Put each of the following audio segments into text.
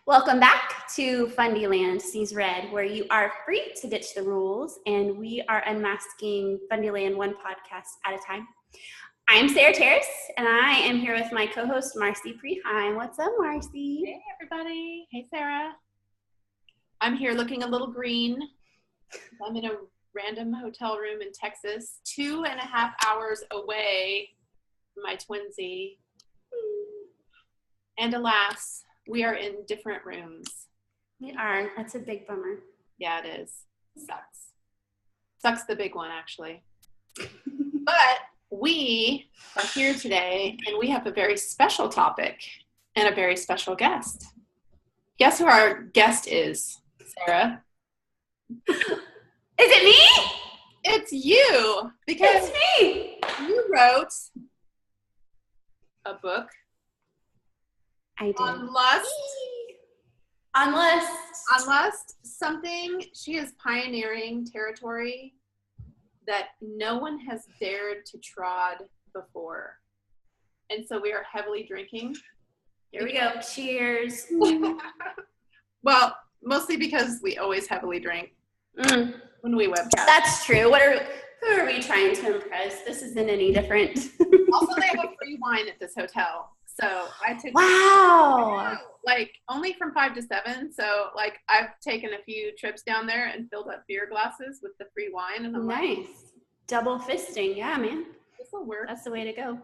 Welcome back to Fundyland, Sees Red, where you are free to ditch the rules, and we are unmasking Fundyland one podcast at a time. I'm Sarah Terrace, and I am here with my co-host, Marci Preheim. What's up, Marci? Hey, everybody. Hey, Sarah. I'm here looking a little green. I'm in a random hotel room in Texas, 2.5 hours away from my twinsy. And alas, we are in different rooms. We are. That's a big bummer. Yeah, it is. Sucks. Sucks the big one, actually. But we are here today, and we have a very special topic and a very special guest. Guess who our guest is, Sarah? Is it me? It's you, because it's me. You wrote a book. I did. On lust. On lust, something she is pioneering territory that no one has dared to trod before. And so we are heavily drinking. Here we go. Cheers. Well, mostly because we always heavily drink when we webcast. That's true. Who are we trying to impress? This isn't any different. Also, they have a free wine at this hotel. So I took like only from 5 to 7. So like I've taken a few trips down there and filled up beer glasses with the free wine, and I'm nice. Like, double fisting, yeah, man. This will work. That's the way to go.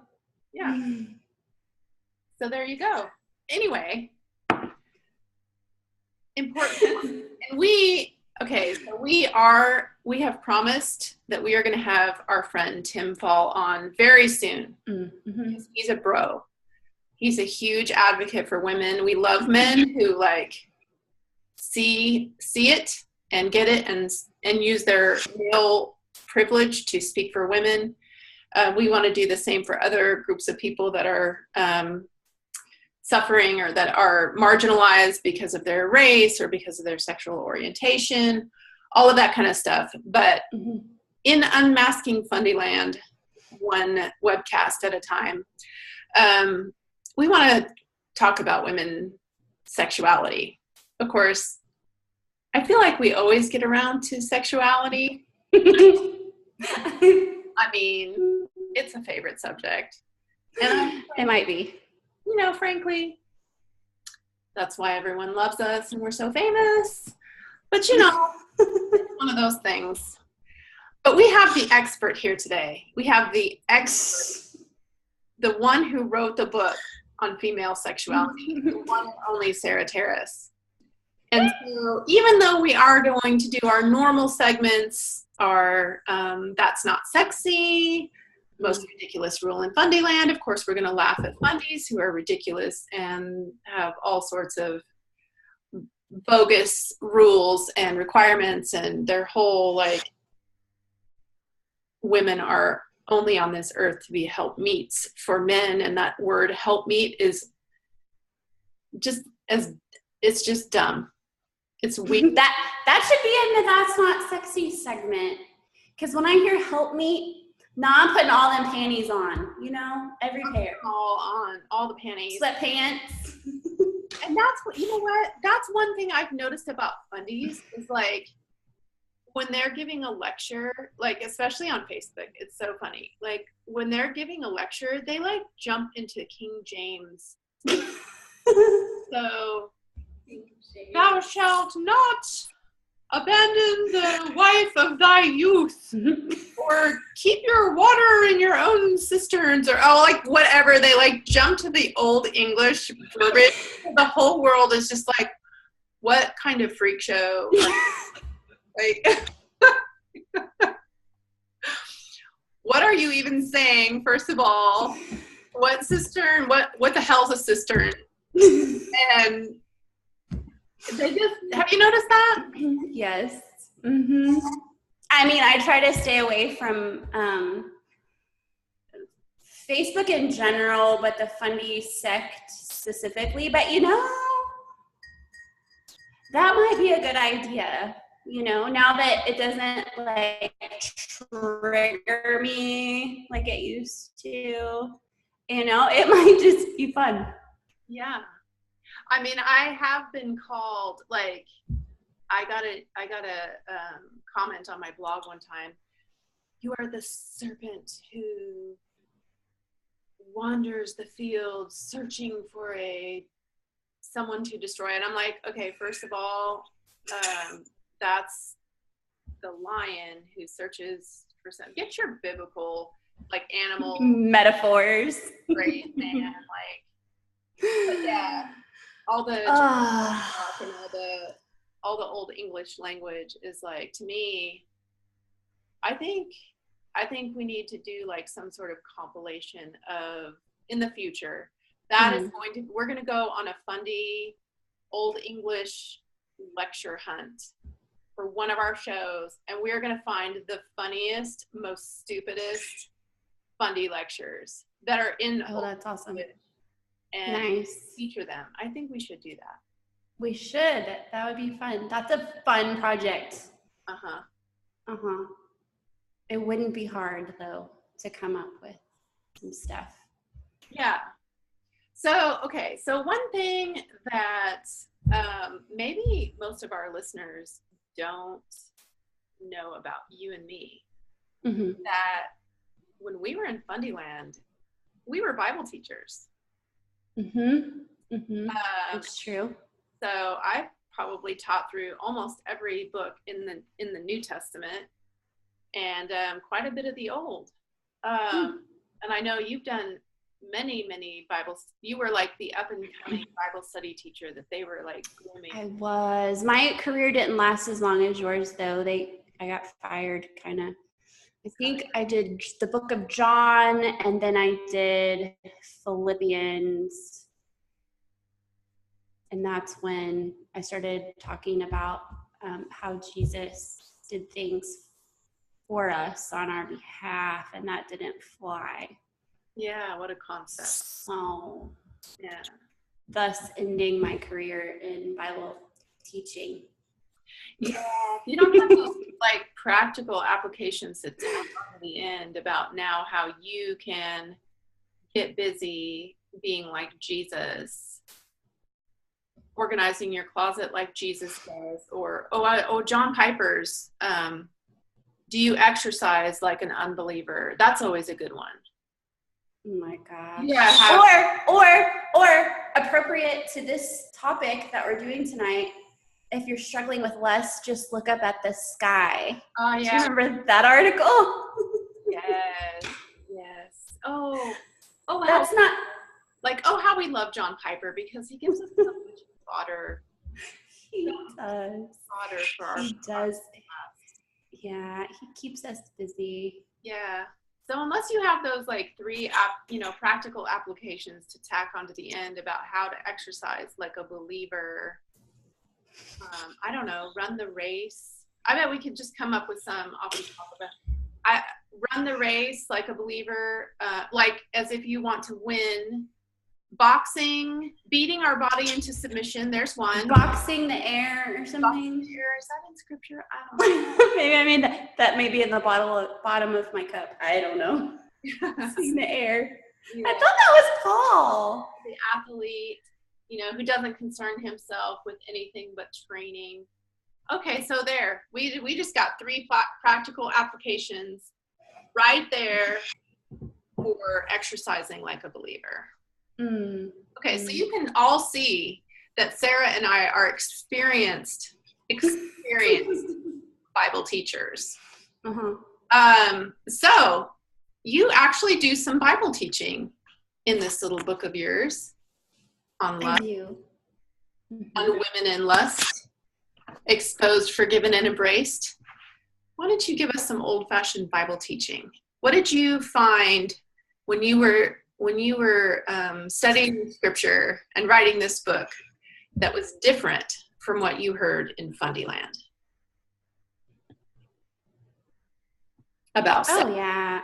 Yeah. So there you go. Anyway, important. And we have promised that we are going to have our friend Tim Fall on very soon. Mm-hmm. He's a bro. He's a huge advocate for women. We love men who like see it and get it and use their male privilege to speak for women. We want to do the same for other groups of people that are suffering or that are marginalized because of their race or because of their sexual orientation, all of that kind of stuff. But in Unmasking Fundyland, one webcast at a time, we want to talk about women's sexuality. Of course, I feel like we always get around to sexuality. I mean, it's a favorite subject. And it might be. You know, frankly, that's why everyone loves us and we're so famous. But, you know, it's one of those things. But we have the expert here today. We have the one who wrote the book on female sexuality, the one and only Sarah Terrace. And so even though we are going to do our normal segments, our That's Not Sexy, Most Ridiculous Rule in Fundyland, of course we're going to laugh at fundies who are ridiculous and have all sorts of bogus rules and requirements, and their whole like women are only on this earth to be helpmeets for men, and that word helpmeet is it's just dumb. It's weak. That should be in the That's Not Sexy segment, because when I hear helpmeet, now I'm putting all them panties on, you know, every pair. All the panties. Sweatpants. And that's what, you know what? That's one thing I've noticed about fundies is like when they're giving a lecture, like especially on Facebook, it's so funny. Like when they're giving a lecture, they like jump into King James. So, thou shalt not abandon the wife of thy youth, or keep your water in your own cisterns, or like whatever. They like jump to the old English verbiage. The whole world is just like, what kind of freak show? Like, what are you even saying? First of all, what cistern? What the hell's a cistern? And they just, have you noticed that? Yes. Mm-hmm. I mean, I try to stay away from Facebook in general, but the Fundy sect specifically. But, you know, that might be a good idea. You know, now that it doesn't like trigger me like it used to, you know, it might just be fun. Yeah. I mean, I have been called, like, I got a comment on my blog one time. You are the serpent who wanders the field searching for someone to destroy. And I'm like, okay, first of all, that's the lion who searches for some. Get your biblical, like, animal metaphors. Great, man. Like, but yeah, all the all the old English language is, like, to me, I think we need to do, like, some sort of compilation of, in the future, that is we're going to go on a Fundy Old English lecture hunt for one of our shows, and we're going to find the funniest, most stupidest Fundy lectures that are in that's awesome. And nice. Feature them. I think we should do that. We should. That would be fun. That's a fun project. It wouldn't be hard, though, to come up with some stuff. Yeah. So, okay. So one thing that maybe most of our listeners don't know about you and me, that when we were in Fundyland, we were Bible teachers. It's true. So I probably taught through almost every book in the New Testament, and quite a bit of the Old. And I know you've done many Bibles. You were like the up and coming Bible study teacher that they were, like, grooming. I was. My career didn't last as long as yours, though. I got fired, kind of. I think I did the book of John, and then I did Philippians. And that's when I started talking about how Jesus did things for us on our behalf, and that didn't fly. Yeah, what a concept. So, yeah. Thus ending my career in Bible teaching. Yeah, you don't have those, like, practical applications to tell at the end about now how you can get busy being like Jesus, organizing your closet like Jesus does, or John Piper's do you exercise like an unbeliever? That's always a good one. Oh my gosh. Yeah. Or appropriate to this topic that we're doing tonight, if you're struggling with lust, just look up at the sky. Oh, yeah. Do you remember that article? Yes. Oh, that's not like, how we love John Piper because he gives us so much fodder. He does. Fodder for our He does. Yeah, he keeps us busy. Yeah. So unless you have those, like, 3 practical applications to tack onto the end about how to exercise like a believer, I don't know, run the race. I bet we could just come up with some off the top of it. Run the race like a believer, like as if you want to win. Boxing, beating our body into submission. There's one. Boxing the air or something. Boxing the air. Is that in scripture? I don't know. Maybe I mean that may be in the bottom of my cup. I don't know. Boxing the air. Yeah. I thought that was Paul. The athlete, who doesn't concern himself with anything but training. Okay, so there. We just got 3 practical applications right there for exercising like a believer. Okay, so you can all see that Sarah and I are experienced Bible teachers. So you actually do some Bible teaching in this little book of yours on lust, on women and lust, exposed, forgiven, and embraced. Why don't you give us some old-fashioned Bible teaching? What did you find when you were studying scripture and writing this book that was different from what you heard in Fundyland about sex? Oh, yeah.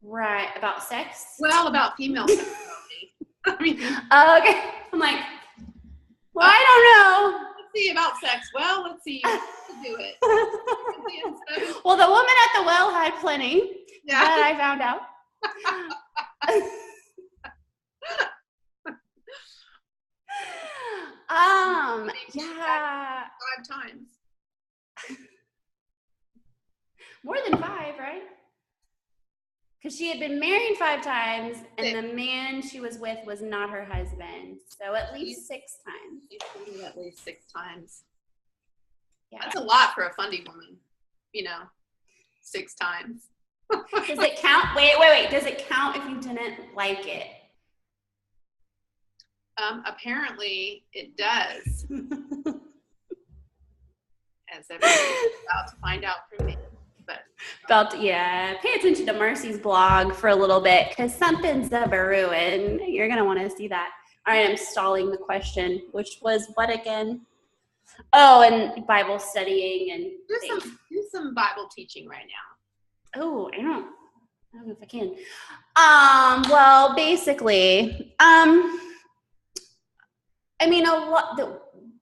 Right, about sex? Well, about female sexuality. Okay. I'm like, well, I don't know. Let's see about sex. Well, let's see. Let's do it. Well, the woman at the well had plenty. Yeah. That I found out. Yeah. 5 times. More than 5, right? Because she had been married 5 times, and the man she was with was not her husband. So at least 6 times. She's at least 6 times. Yeah. That's a lot for a Fundy woman, 6 times. Does it count? Wait. Does it count if you didn't like it? Apparently it does. As everybody's about to find out from me. Pay attention to Marci's blog for a little bit, because something's a brewing. You're going to want to see that. All right, I'm stalling the question, which was what again? Oh, and Bible studying and do some Bible teaching right now. Oh, I don't know if I can. Well, basically,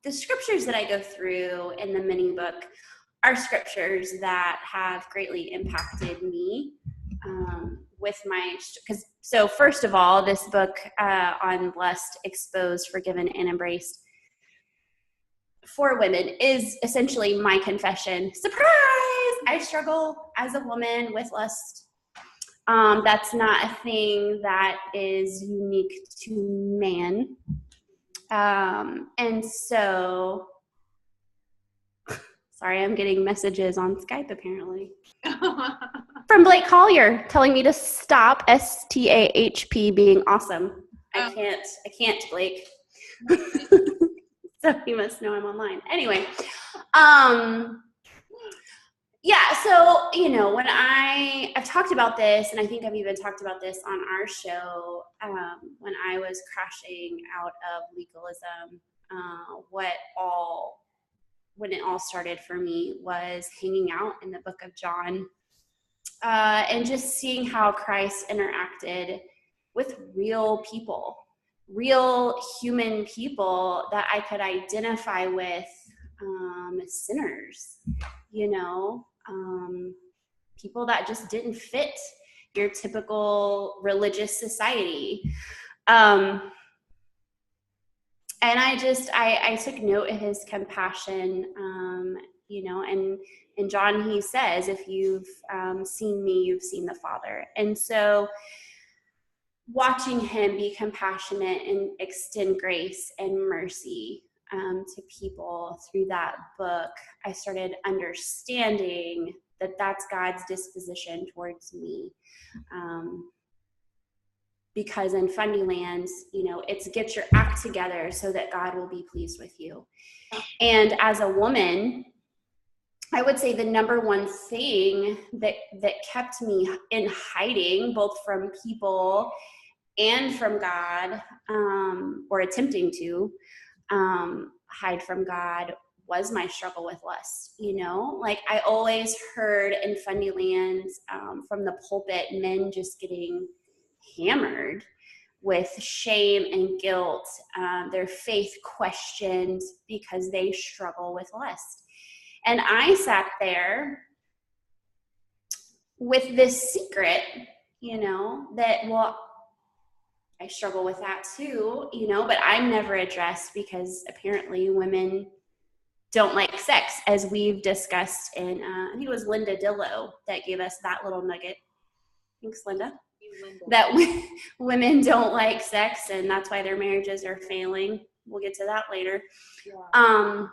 the scriptures that I go through in the mini book are scriptures that have greatly impacted me so first of all, this book on blessed, exposed, forgiven, and embraced for women is essentially my confession. Surprise! I struggle as a woman with lust. That's not a thing that is unique to man. And so, sorry, I'm getting messages on Skype apparently. From Blake Collier telling me to stop STAHP being awesome. I can't, Blake. So he must know I'm online. Anyway, so, when I've talked about this, and I think I've even talked about this on our show, when I was crashing out of legalism, when it all started for me was hanging out in the book of John, and just seeing how Christ interacted with real people, real human people that I could identify with, sinners, people that just didn't fit your typical religious society. And I took note of his compassion, and in John, he says, if you've seen me, you've seen the Father. And so watching him be compassionate and extend grace and mercy to people through that book, I started understanding that that's God's disposition towards me. Because in Fundyland, it's get your act together so that God will be pleased with you. And as a woman, I would say the number one thing that kept me in hiding, both from people and from God, or attempting to hide from God, was my struggle with lust. I always heard in Fundyland from the pulpit, men just getting hammered with shame and guilt, their faith questioned because they struggle with lust. And I sat there with this secret, that, I struggle with that too, but I'm never addressed because apparently women don't like sex, as we've discussed in, I think it was Linda Dillow that gave us that little nugget. Thanks, Linda. That women don't like sex, and that's why their marriages are failing. We'll get to that later. Yeah.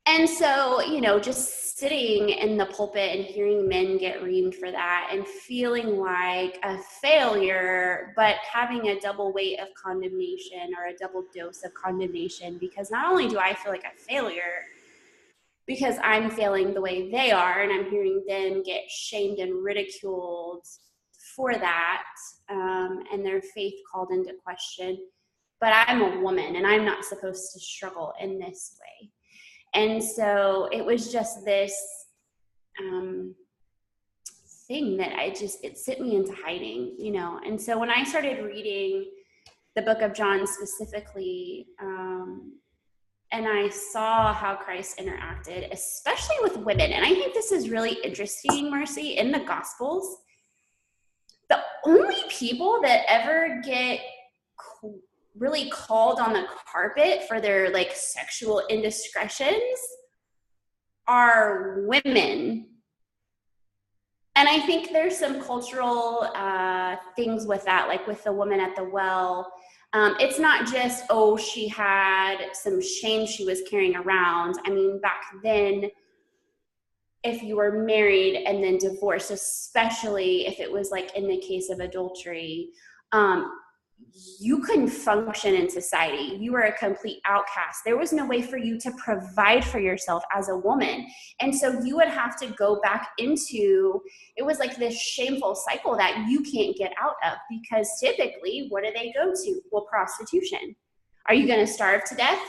And so, just sitting in the pulpit and hearing men get reamed for that and feeling like a failure, but having a double weight of condemnation or a double dose of condemnation, because not only do I feel like a failure because I'm failing the way they are, and I'm hearing them get shamed and ridiculed for that, and their faith called into question, but I'm a woman and I'm not supposed to struggle in this way. And so it was just this thing that it sent me into hiding, And so when I started reading the book of John specifically, and I saw how Christ interacted, especially with women, and I think this is really interesting, Marci, in the Gospels, the only people that ever get really called on the carpet for their like sexual indiscretions are women. And I think there's some cultural things with that, like with the woman at the well. It's not just, oh, she had some shame she was carrying around. I mean, back then, if you were married and then divorced, especially if it was like in the case of adultery, you couldn't function in society. You were a complete outcast. There was no way for you to provide for yourself as a woman. And so you would have to go back into, it was like this shameful cycle that you can't get out of, because typically, what do they go to? Well, prostitution. Are you going to starve to death?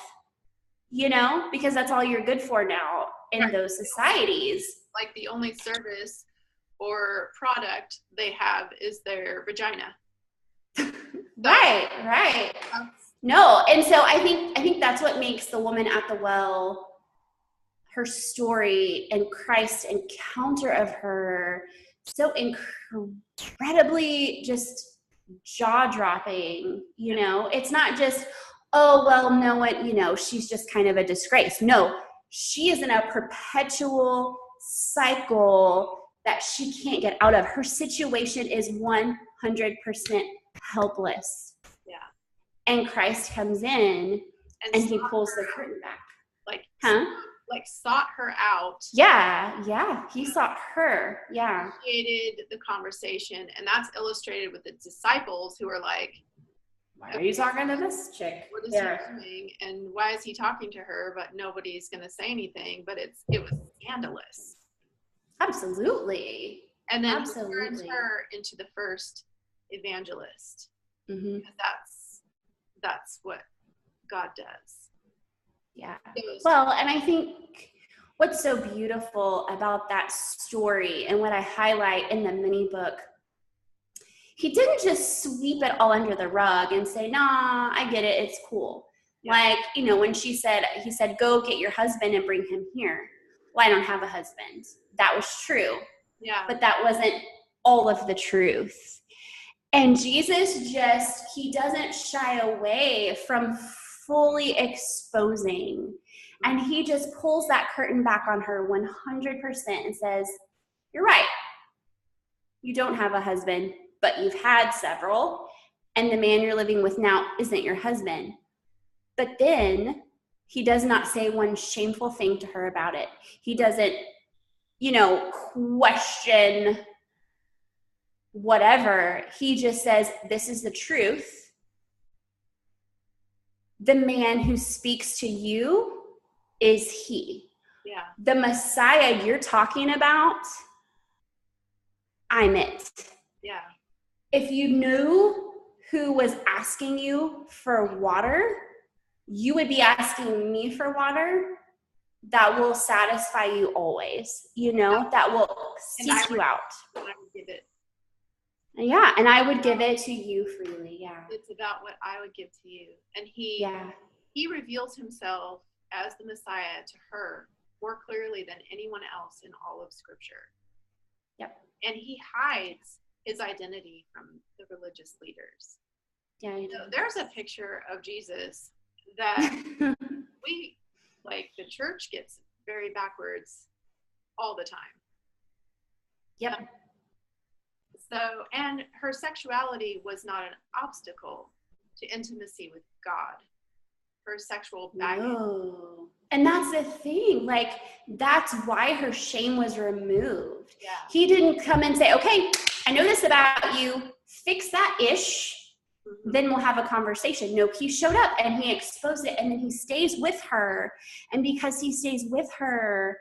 You know, because that's all you're good for now in those societies. Like the only service or product they have is their vagina. Right. No, and so I think that's what makes the woman at the well, her story and Christ's encounter of her so incredibly just jaw-dropping. You know, it's not just, oh, well, no one, you know, she's just kind of a disgrace. No, she is in a perpetual cycle that she can't get out of. Her situation is 100% helpless. Yeah. And Christ comes in and he pulls the curtain back. Like sought her out. Yeah. He sought her. Yeah. Created the conversation, and that's illustrated with the disciples who are like, why are you talking to this chick? What is he doing? And why is he talking to her? But nobody's going to say anything. But it was scandalous. Absolutely. And then turns her into the first evangelist. Mm-hmm. That's what God does. Yeah. Well, and I think what's so beautiful about that story and what I highlight in the mini book, he didn't just sweep it all under the rug and say, nah, I get it, it's cool. Yeah. Like, you know, when he said, go get your husband and bring him here. Well, I don't have a husband. That was true. Yeah. But that wasn't all of the truth. And Jesus he doesn't shy away from fully exposing. And he just pulls that curtain back on her 100% and says, you're right. You don't have a husband, but you've had several. And the man you're living with now isn't your husband. But then he does not say one shameful thing to her about it. He doesn't, question whatever. He just says, this is the truth. The man who speaks to you is he. Yeah. The Messiah you're talking about, I'm it. Yeah. If you knew who was asking you for water, you would be asking me for water that will satisfy you always, that will seek you out. And I would give it. Yeah, and I would give it to you freely, yeah. It's about what I would give to you. And he reveals himself as the Messiah to her more clearly than anyone else in all of Scripture. Yep. And he hides his identity from the religious leaders. Yeah, there's a picture of Jesus that the church gets very backwards all the time. Yep. So, and her sexuality was not an obstacle to intimacy with God. Her sexual baggage. No. And that's the thing. That's why her shame was removed. Yeah. He didn't come and say, okay, I know this about you. Fix that ish. Mm-hmm. Then we'll have a conversation. No, he showed up and he exposed it, and then he stays with her. And because he stays with her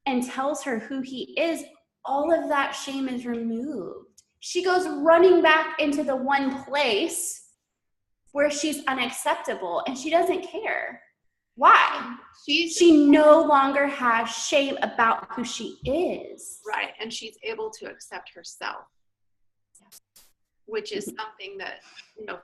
and tells her who he is, all of that shame is removed. She goes running back into the one place where she's unacceptable, and she doesn't care. Why? She no longer has shame about who she is. Right, and she's able to accept herself, which is something that,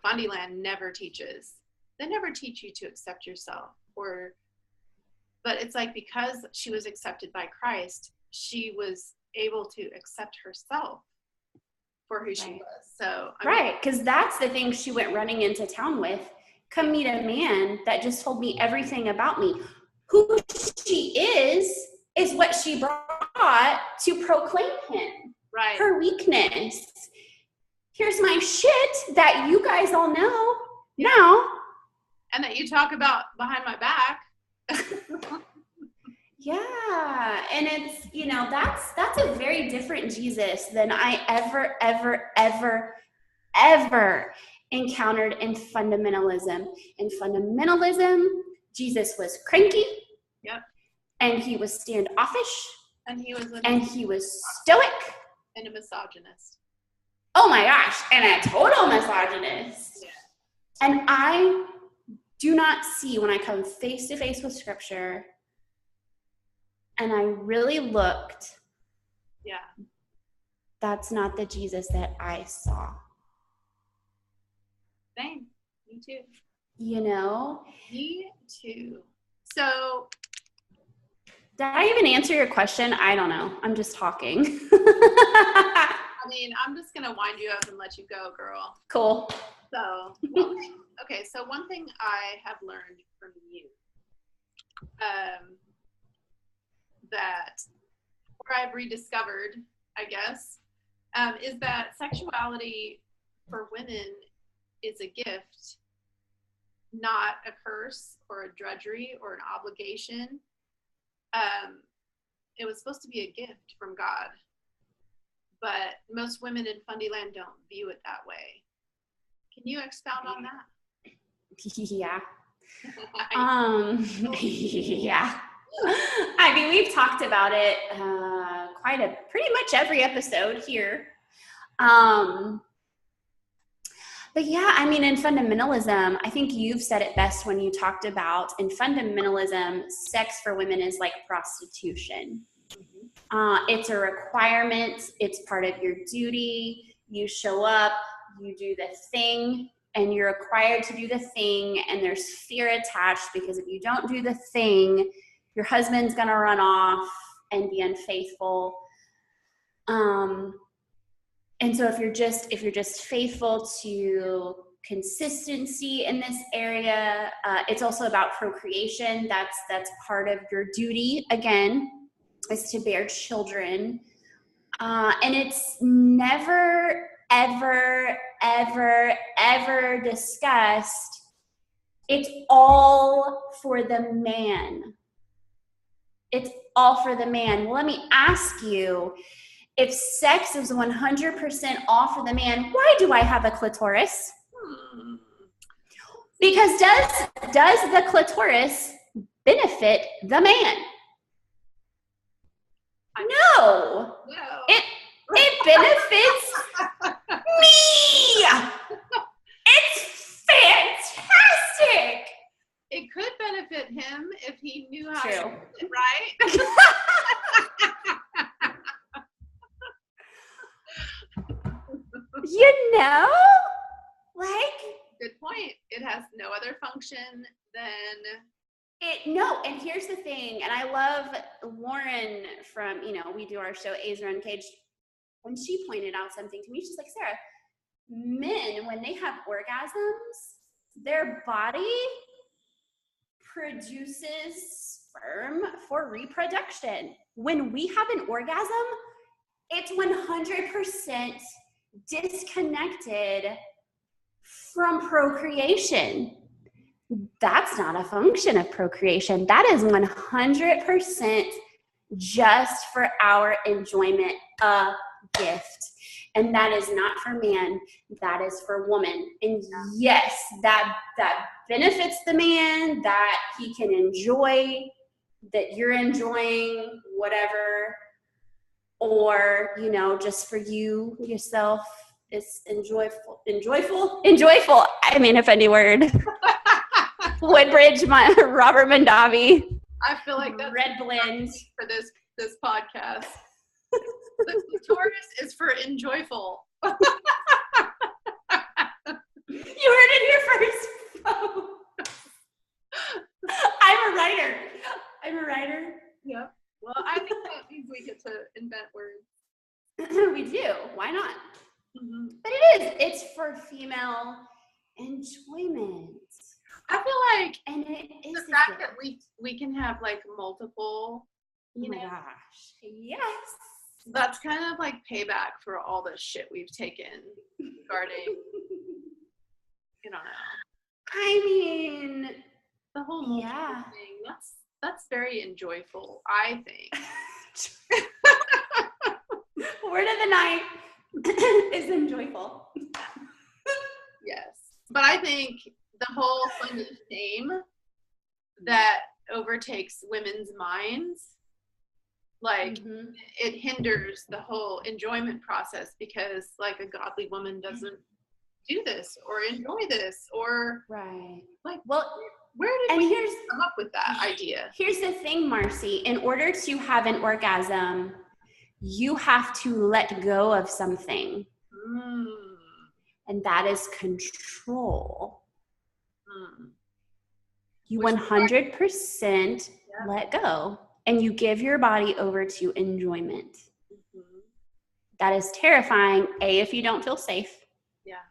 Fundyland never teaches. They never teach you to accept yourself, but it's like, because she was accepted by Christ, she was able to accept herself for who she was. So right, because that's the thing she went running into town with. Come meet a man that just told me everything about me. Who she is what she brought to proclaim him. Right. Her weakness. Here's my shit that you guys all know now. And that you talk about behind my back. Yeah, and it's, that's a very different Jesus than I ever encountered in fundamentalism. In fundamentalism, Jesus was cranky. Yep. And he was standoffish. And he was stoic. And a misogynist. Oh my gosh, and a total misogynist. Yeah. And I do not see, when I come face to face with scripture, and I really looked, that's not the Jesus that I saw. Same. Me too. Me too. So, did I even answer your question? I don't know. I'm just talking. I mean, I'm just going to wind you up and let you go, girl. Cool. So, so one thing I have learned from you, that, or I've rediscovered, I guess, is that sexuality for women is a gift, not a curse or a drudgery or an obligation. It was supposed to be a gift from God, but most women in Fundyland don't view it that way. Can you expound on that? Yeah. Yeah. I mean, we've talked about it pretty much every episode here. But yeah, I mean, in fundamentalism, I think you've said it best when you talked about, in fundamentalism, sex for women is like prostitution. It's a requirement. It's part of your duty. You show up, you do the thing, and you're required to do the thing, and there's fear attached because if you don't do the thing, your husband's gonna run off and be unfaithful. And so if you're just faithful to consistency in this area, it's also about procreation. That's part of your duty, again, is to bear children. And it's never, ever discussed. It's all for the man. It's all for the man. Well, let me ask you, if sex is 100% all for the man, why do I have a clitoris? Because does the clitoris benefit the man? No. It benefits me. It's fantastic. It could benefit him if he knew how True. to use it, right? Good point. It has no other function than No, and here's the thing, and I love Lauren from, we do our show A's Are Uncaged, when she pointed out something to me. She's like, Sarah, men, when they have orgasms, their body produces sperm for reproduction. When we have an orgasm, it's 100% disconnected from procreation. That's not a function of procreation. That is 100% just for our enjoyment, a gift. And that is not for man, that is for woman. And yes, that benefits the man, that he can enjoy, that you're enjoying whatever, or, just for you, yourself, it's enjoyful. I mean, a funny word. Woodbridge, Robert Mondavi. I feel like that's red blend for this podcast. The clitoris is for enjoyful. You heard it here first. I'm a writer. Yep. Well, I think that means we get to invent words. We do. Why not? But it is. It's for female enjoyment. I feel like, and it is the fact that we can have like multiple, oh my gosh, yes, that's kind of like payback for all the shit we've taken regarding, I don't know. I mean, the whole multiple thing. That's very enjoyable, I think. Word of the night is enjoyable. Yes, but I think the whole funny shame that overtakes women's minds, like it hinders the enjoyment enjoyment process, because like a godly woman doesn't do this or enjoy this, or right, like, well, where did we come up with that idea? Here's the thing, Marci. In order to have an orgasm, you have to let go of something. And that is control. You 100% let go, and you give your body over to enjoyment. That is terrifying, A, if you don't feel safe. Yeah.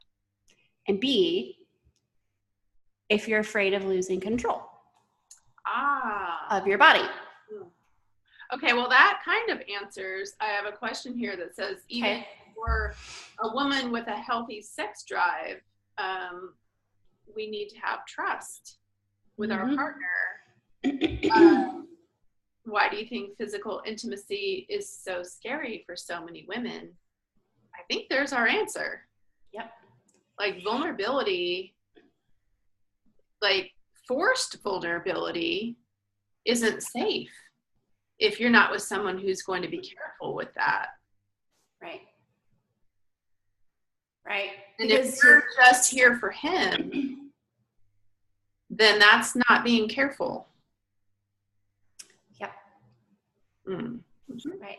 And B, if you're afraid of losing control of your body. Okay, well, that kind of answers. I have a question here that says, even for a woman with a healthy sex drive, we need to have trust with our partner. Why do you think physical intimacy is so scary for so many women? I think there's our answer. Yep. Like vulnerability, like forced vulnerability isn't safe if you're not with someone who's going to be careful with that. Right. Right. And because if you're just here for him, then that's not being careful. Yep. Right.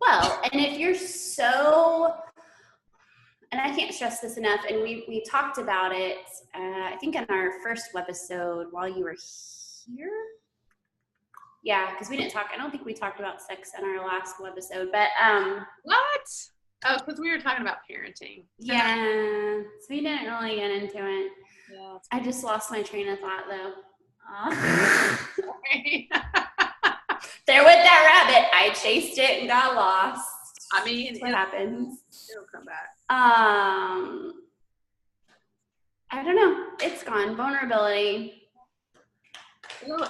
Well, and if you're so, and I can't stress this enough, and we talked about it, I think in our first webisode while you were here. Yeah, because we didn't talk, I don't think we talked about sex in our last webisode, but what? Oh, because we were talking about parenting. Yeah, so we didn't really get into it. Yeah, I just lost my train of thought though. There went that rabbit. I chased it and got lost. I mean, that's what happens. It'll come back. I don't know. It's gone. Vulnerability.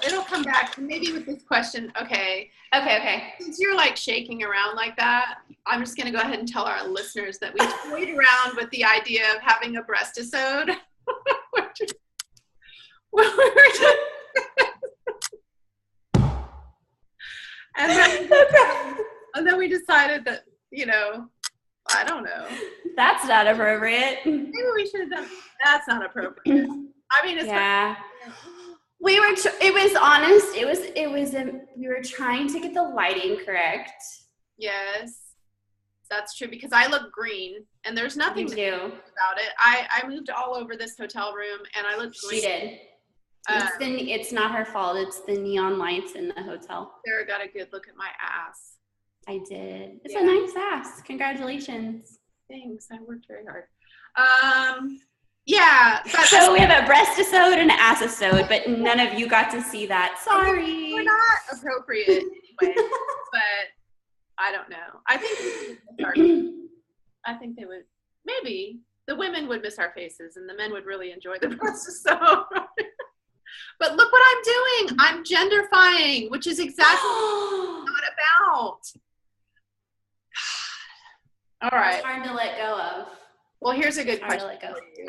It'll come back. Maybe with this question. Okay. Since you're like shaking around like that, I'm just going to go ahead and tell our listeners that we toyed around with the idea of having a breastisode. And then we decided that, I don't know. That's not appropriate. Maybe we should have done. That's not appropriate. I mean, it's we were. It was honest. It was. We were trying to get the lighting correct. Yes, that's true, because I look green, and there's nothing to do about it. I moved all over this hotel room, and I looked green. She did. It's not her fault. It's the neon lights in the hotel. Sarah got a good look at my ass. I did. It's a nice ass. Congratulations. Thanks. I worked very hard. Yeah. So we have a breastisode and an assisode, but none of you got to see that. Sorry. We're not appropriate anyway, but I don't know. I think they would. Maybe the women would miss our faces, and the men would really enjoy the breastisode. But look what I'm doing. I'm genderfying, which is exactly what it's not about. All right. It's hard to let go of. Well, here's a good question.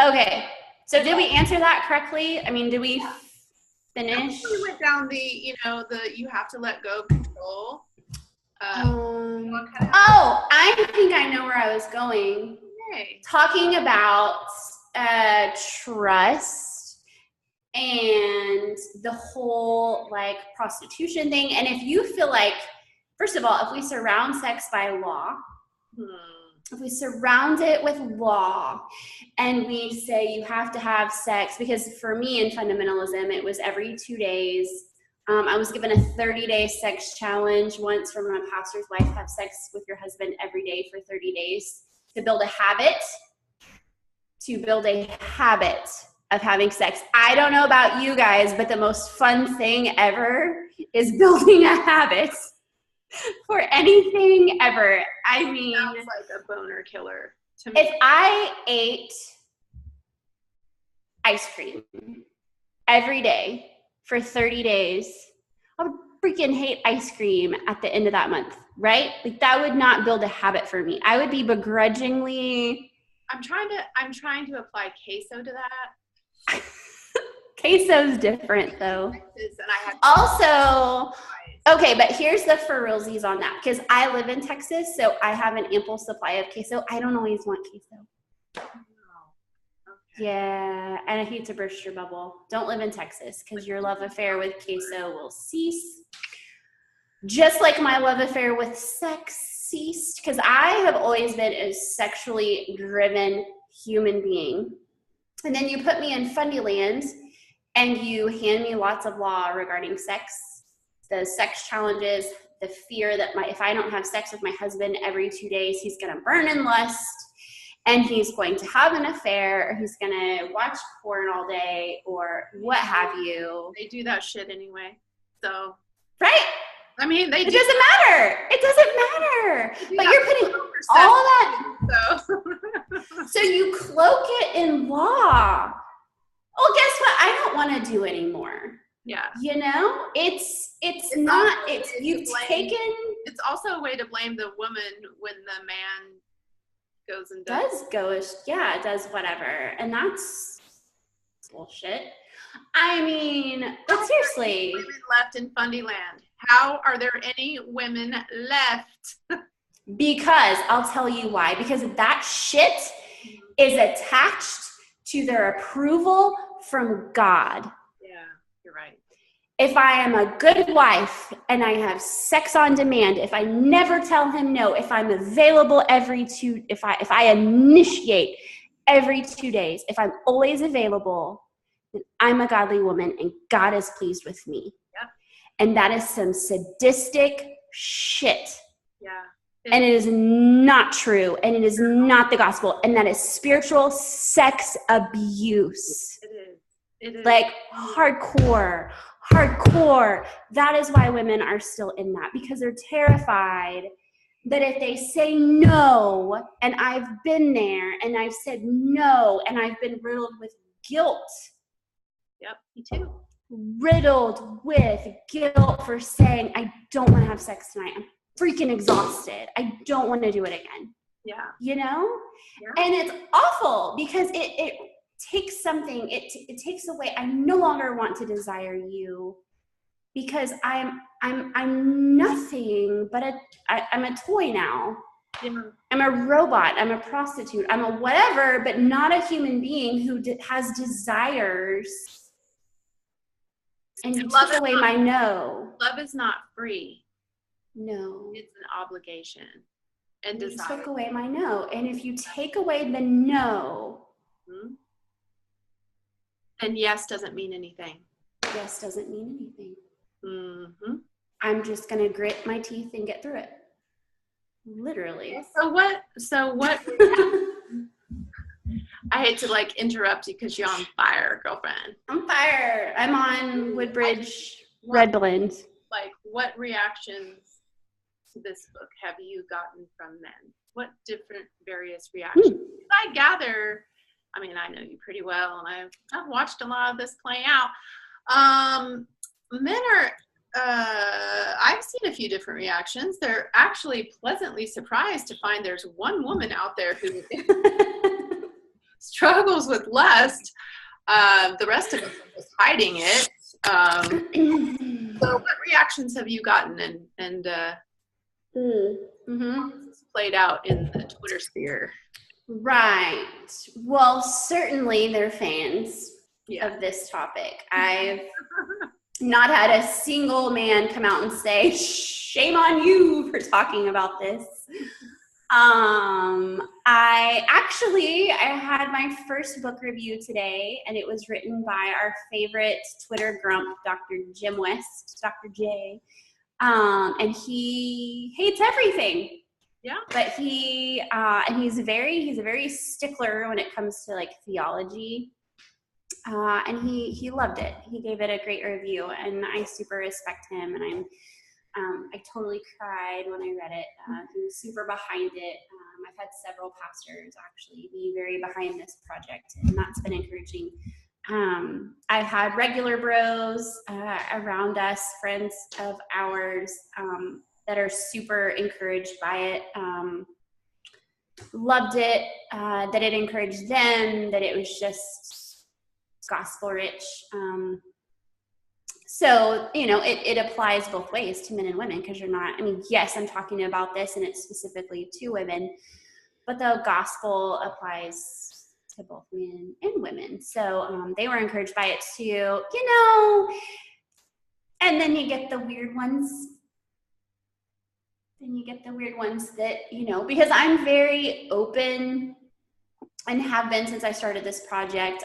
Okay. So did we answer that correctly? I mean, did we finish? We went down the you have to let go of control. I think I know where I was going. Okay. Talking about trust and the whole like prostitution thing. And if you feel like, first of all, if we surround sex by law, if we surround it with law and we say you have to have sex, because for me in fundamentalism, it was every 2 days I was given a 30-day sex challenge once from my pastor's wife. Have sex with your husband every day for 30 days to build a habit. Of having sex. I don't know about you guys, but the most fun thing ever is building a habit for anything ever. I mean, sounds like a boner killer to me. If I ate ice cream every day for 30 days, I would freaking hate ice cream at the end of that month, right? Like that would not build a habit for me. I would be begrudgingly. I'm trying to apply queso to that. Queso's different though. And I had also, okay, but here's the for realsies on that, because I live in Texas, so I have an ample supply of queso. I don't always want queso. Oh, okay. Yeah, and I hate to burst your bubble. Don't live in Texas, because your love affair with queso will cease. Just like my love affair with sex ceased, because I have always been a sexually driven human being. And then you put me in Fundyland and you hand me lots of law regarding sex, the sex challenges, the fear that if I don't have sex with my husband every 2 days, he's going to burn in lust and he's going to have an affair, or he's going to watch porn all day, or what have you. They do that shit anyway. So, right. I mean, it doesn't matter. It doesn't matter. But you're putting all that. So you cloak it in law. Well, guess what? I don't want to do anymore. Yeah. You know, it's not. It's you've taken. It's also a way to blame the woman when the man goes and does whatever, and that's bullshit. I mean, but seriously, women left in Fundyland. How are there any women left? Because I'll tell you why. Because that shit is attached to their approval from God. Yeah, you're right. If I am a good wife and I have sex on demand, if I never tell him no, if I'm available if I initiate every 2 days, if I'm always available, then I'm a godly woman and God is pleased with me. Yep. And that is some sadistic shit. Yeah. And it is not true, and it is not the gospel, and that is spiritual sex abuse. It is. Like hardcore. That is why women are still in that, because they're terrified that if they say no, and I've been there, and I've said no, and I've been riddled with guilt. Yep, me too. Riddled with guilt for saying, I don't want to have sex tonight. I'm freaking exhausted. I don't want to do it again. Yeah. You know? Yeah. And it's awful because it takes something, it takes away. I no longer want to desire you because I'm nothing but I'm a toy now. Yeah. I'm a robot. I'm a prostitute. I'm a whatever, but not a human being who has desires. And you took away my no. Love is not free. No. It's an obligation. And you took away my no. And if you take away the no. And yes doesn't mean anything. Yes doesn't mean anything. Mm-hmm. I'm just going to grit my teeth and get through it. Literally. So what I hate to interrupt you because you're on fire, girlfriend. I'm fire. I'm on Woodbridge Red Blend. What reactions to this book have you gotten from men? What different various reactions? I gather, I know you pretty well, and I've watched a lot of this play out. Men are, I've seen a few different reactions. They're actually pleasantly surprised to find there's one woman out there who struggles with lust. The rest of us are just hiding it. So what reactions have you gotten and how has this played out in the Twitter sphere? Right. Well, certainly they're fans of this topic. I've not had a single man come out and say, shame on you for talking about this. I had my first book review today, and it was written by our favorite Twitter grump, Dr. Jim West, Dr. J. And he hates everything. Yeah. But and he's a very stickler when it comes to like theology. And he loved it. He gave it a great review, and I super respect him, and I totally cried when I read it. He was super behind it. I've had several pastors actually be very behind this project, and that's been encouraging. I've had regular bros around us, friends of ours, that are super encouraged by it. Loved it, that it encouraged them, that it was just gospel rich. So, it applies both ways to men and women, because yes, I'm talking about this and it's specifically to women, but the gospel applies to both men and women. So they were encouraged by it too, and then you get the weird ones. That, because I'm very open and have been since I started this project.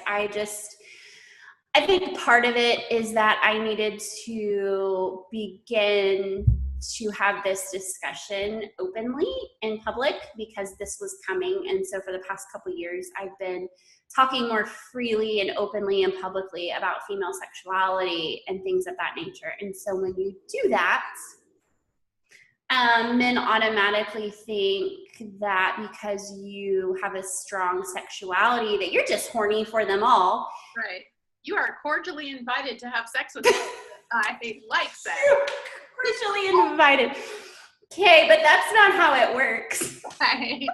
I think part of it is that I needed to begin to have this discussion openly in public, because this was coming. And so for the past couple of years, I've been talking more freely and openly and publicly about female sexuality and things of that nature. And so when you do that, men automatically think that because you have a strong sexuality that you're just horny for them all. Right. You are cordially invited to have sex with me. I like sex. Cordially invited. Okay, but that's not how it works. Right.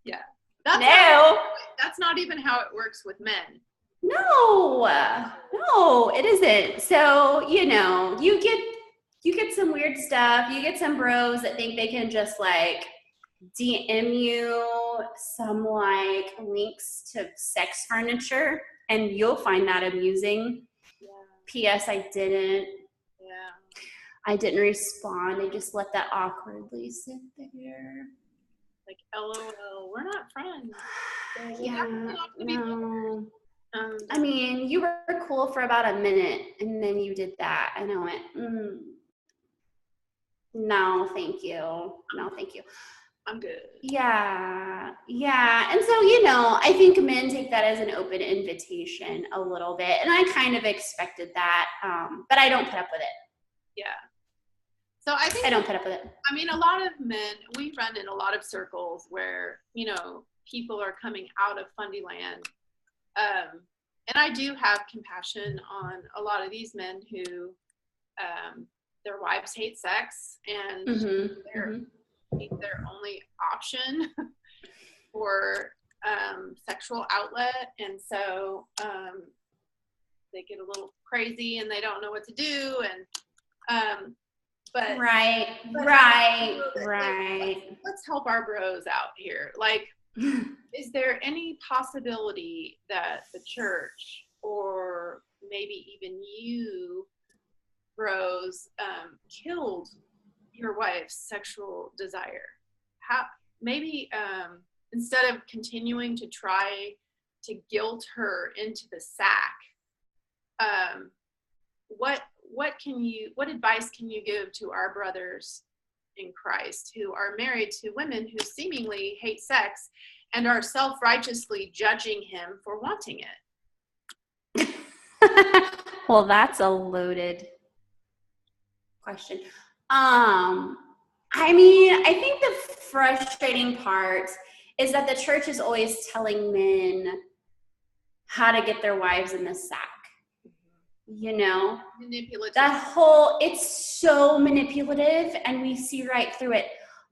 Yeah. That's not even how it works with men. No, it isn't. So, you get some weird stuff. You get some bros that think they can just like DM you some like links to sex furniture, and you'll find that amusing. Yeah. P.S. I didn't. Yeah. I didn't respond. I just let that awkwardly sit there. Like, LOL, we're not friends. So yeah, no. I mean, you were cool for about a minute, and then you did that, and I went, no, thank you. No, thank you. I'm good. Yeah. And so, I think men take that as an open invitation a little bit, and I kind of expected that, but I don't put up with it. Yeah. So I think I don't put up with it. I mean, a lot of men, we run in a lot of circles where, people are coming out of Fundyland. And I do have compassion on a lot of these men who their wives hate sex, and their only option for sexual outlet. And so they get a little crazy and they don't know what to do. And But right. Let's help our bros out here. Like, is there any possibility that the church, or maybe even you bros, killed your wife's sexual desire? How maybe instead of continuing to try to guilt her into the sack, what advice can you give to our brothers in Christ who are married to women who seemingly hate sex and are self-righteously judging him for wanting it? Well, that's a loaded question. I mean, I think the frustrating part is that the church is always telling men how to get their wives in the sack. Manipulative. It's so manipulative, and we see right through it.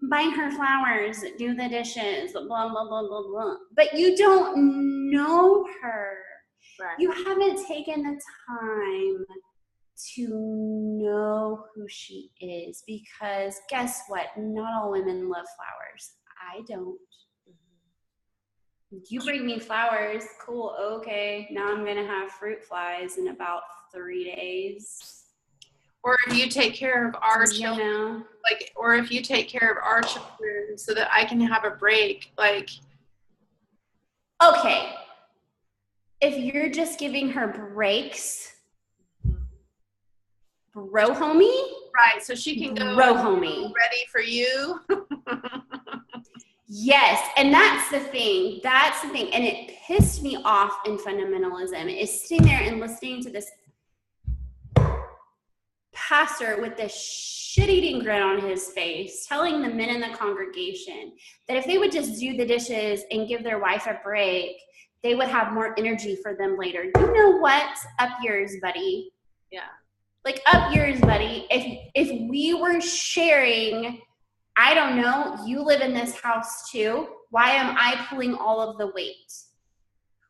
Buy her flowers, do the dishes, blah, blah, blah, blah, blah. But you don't know her. Right. You haven't taken the time to know who she is, because guess what? Not all women love flowers. I don't. You bring me flowers, cool, okay. Now I'm gonna have fruit flies in about 3 days. Or if you take care of our children, like, or if you take care of our children so that I can have a break, like. Okay. If you're just giving her breaks, bro homie. Right, so she can go bro homie. Ready for you. Yes, and that's the thing. That's the thing. And it pissed me off in fundamentalism is sitting there and listening to this pastor with this shit-eating grin on his face, telling the men in the congregation that if they would just do the dishes and give their wife a break, they would have more energy for them later. You know what? Up yours, buddy. Yeah. Like, up yours, buddy. If we were sharing, I don't know, you live in this house too. Why am I pulling all of the weight?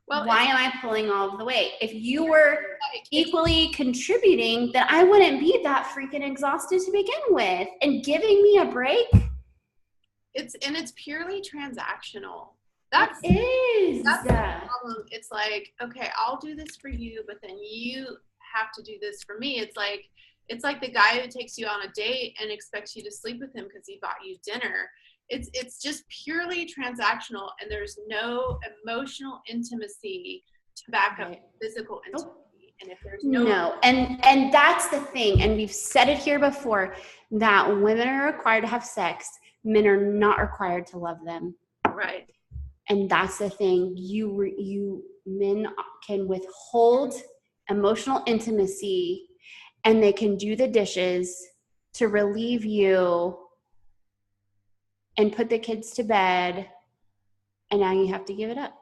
Well, why am I pulling all of the weight? If you were equally contributing, then I wouldn't be that freaking exhausted to begin with. And giving me a break? It's purely transactional. That's the problem. It's like, okay, I'll do this for you, but then you have to do this for me. It's like the guy who takes you on a date and expects you to sleep with him because he bought you dinner. It's just purely transactional, and there's no emotional intimacy to back up physical intimacy. And if there's no, and that's the thing, and we've said it here before, that women are required to have sex, men are not required to love them. Right. And that's the thing. You men can withhold emotional intimacy, and they can do the dishes to relieve you and put the kids to bed, and now you have to give it up.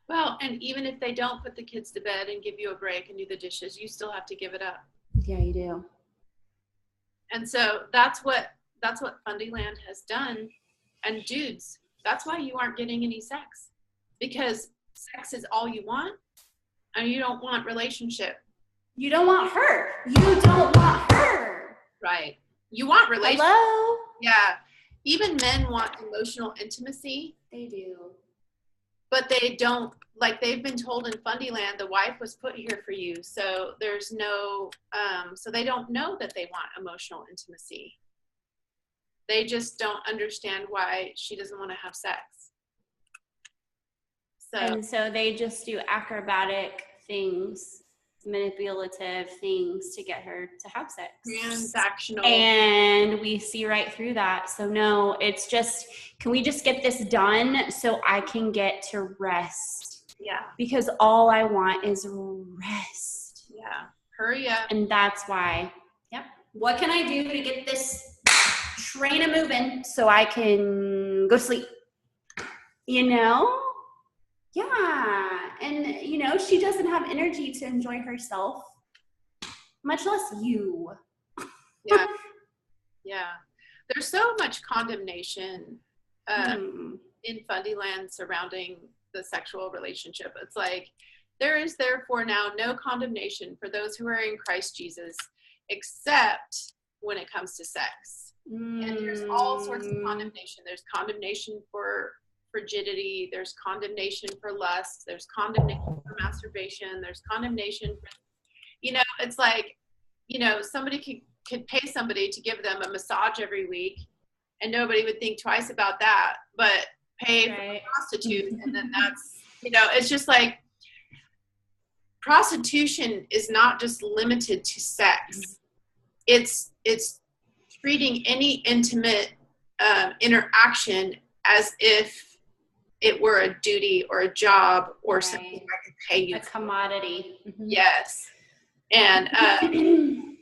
Well, and even if they don't put the kids to bed and give you a break and do the dishes, you still have to give it up. Yeah, you do. And so that's what Fundyland has done. And dudes, that's why you aren't getting any sex, because sex is all you want, and you don't want relationship. You don't want her. You don't want her. Right. You want relationship. Hello? Yeah. Even men want emotional intimacy. They do. But they don't, like they've been told in Fundyland, the wife was put here for you. So there's no, so they don't know that they want emotional intimacy. They just don't understand why she doesn't want to have sex. And so they just do acrobatic things, manipulative things to get her to have sex. Transactional. And we see right through that. So no, it's just, can we just get this done so I can get to rest? Yeah. Because all I want is rest. Yeah. Hurry up. And that's why. Yep. What can I do to get this train a moving so I can go to sleep? You know? Yeah, and she doesn't have energy to enjoy herself, much less you. Yeah, yeah. There's so much condemnation in Fundyland surrounding the sexual relationship. It's like, there is therefore now no condemnation for those who are in Christ Jesus, except when it comes to sex. And there's all sorts of condemnation. There's condemnation for frigidity, there's condemnation for lust, there's condemnation for masturbation, there's condemnation for, it's like, somebody could pay somebody to give them a massage every week and nobody would think twice about that, but pay for a prostitute, and then that's, it's just like, prostitution is not just limited to sex. It's treating any intimate interaction as if it were a duty or a job or something I could pay you. A commodity. Mm-hmm. Yes. And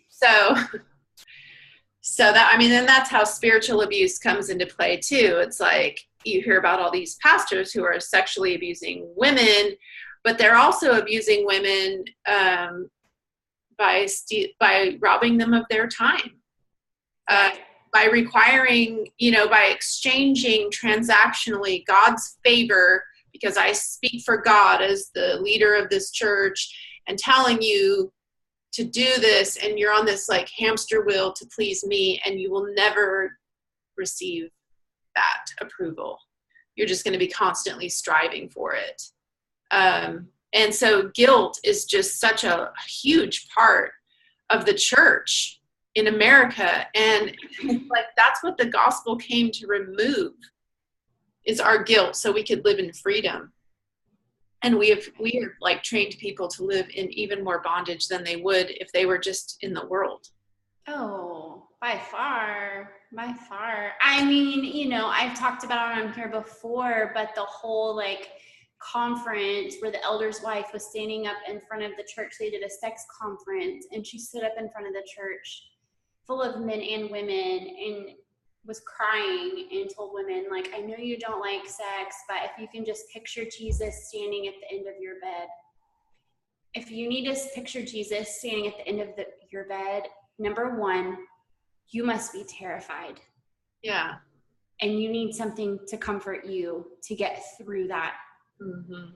so that, then that's how spiritual abuse comes into play too. It's like, you hear about all these pastors who are sexually abusing women, but they're also abusing women by robbing them of their time. By requiring, by exchanging transactionally God's favor, because I speak for God as the leader of this church, and telling you to do this, and you're on this like hamster wheel to please me, and you will never receive that approval. You're just going to be constantly striving for it. And so guilt is just such a huge part of the church. in America. And like, that's what the gospel came to remove, is our guilt, so we could live in freedom. And we have like trained people to live in even more bondage than they would if they were just in the world. Oh, by far. I mean, you know, I've talked about it on here before, but the whole like conference where the elder's wife was standing up in front of the church, they did a sex conference, and she stood up in front of the church full of men and women and was crying and told women, like, I know you don't like sex, but if you can just picture Jesus standing at the end of your bed. If you need to picture Jesus standing at the end of your bed, number one, you must be terrified. Yeah. And you need something to comfort you to get through that. Mm-hmm.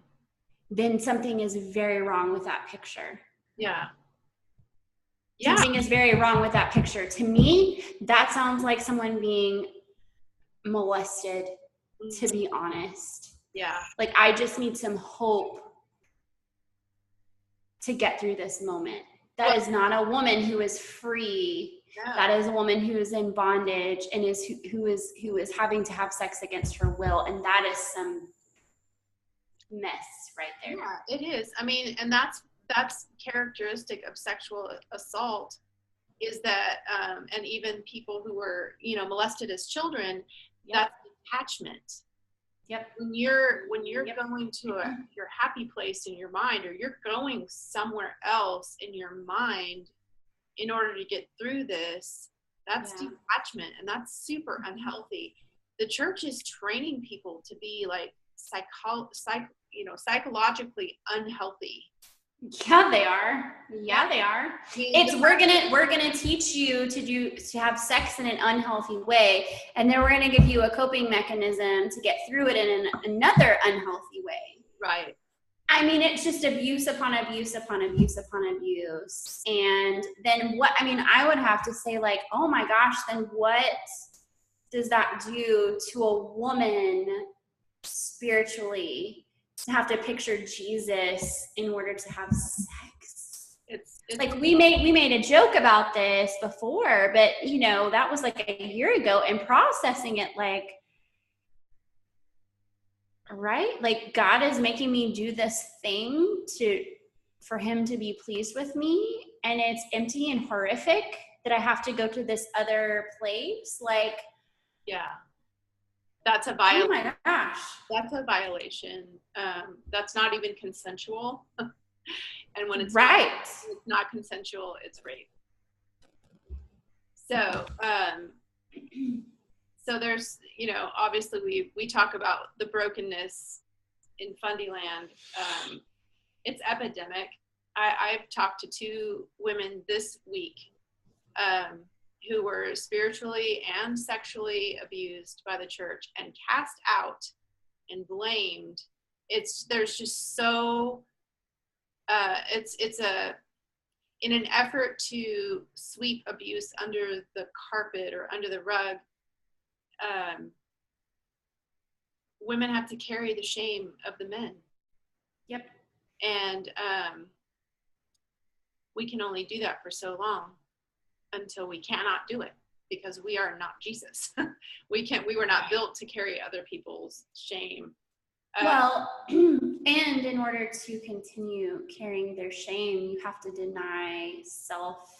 Then something is very wrong with that picture. Yeah. Something is very wrong with that picture. To me, that sounds like someone being molested, to be honest. Yeah. Like, I just need some hope to get through this moment. That is not a woman who is free. Yeah. That is a woman who is in bondage and who is having to have sex against her will. And that is some mess right there. Yeah, it is. I mean, and that's characteristic of sexual assault, is that, and even people who were, you know, molested as children, that's attachment. Yep. When you're going to your happy place in your mind, or you're going somewhere else in your mind in order to get through this, that's detachment, and that's super unhealthy. The church is training people to be like psychologically unhealthy. Yeah, they are. Yeah, they are. We're gonna teach you to have sex in an unhealthy way, and then we're gonna give you a coping mechanism to get through it in another unhealthy way. Right. I mean, it's just abuse upon abuse upon abuse upon abuse. And then what, I mean, I would have to say, like, oh my gosh, then what does that do to a woman spiritually, to have to picture Jesus in order to have sex? It's like, we made a joke about this before, but you know, that was like a year ago, and processing it, like, right? Like, God is making me do this thing for him to be pleased with me, and it's empty and horrific that I have to go to this other place. Like, yeah, that's a violation. Oh my gosh. That's a violation. That's not even consensual. And when it's not consensual, it's rape. So, so there's, you know, obviously we talk about the brokenness in Fundyland. It's epidemic. I've talked to 2 women this week who were spiritually and sexually abused by the church and cast out and blamed. There's just so, in an effort to sweep abuse under the carpet or under the rug, women have to carry the shame of the men. Yep. And we can only do that for so long until we cannot do it, because we are not Jesus. We were not built to carry other people's shame. Well, and in order to continue carrying their shame, you have to deny self,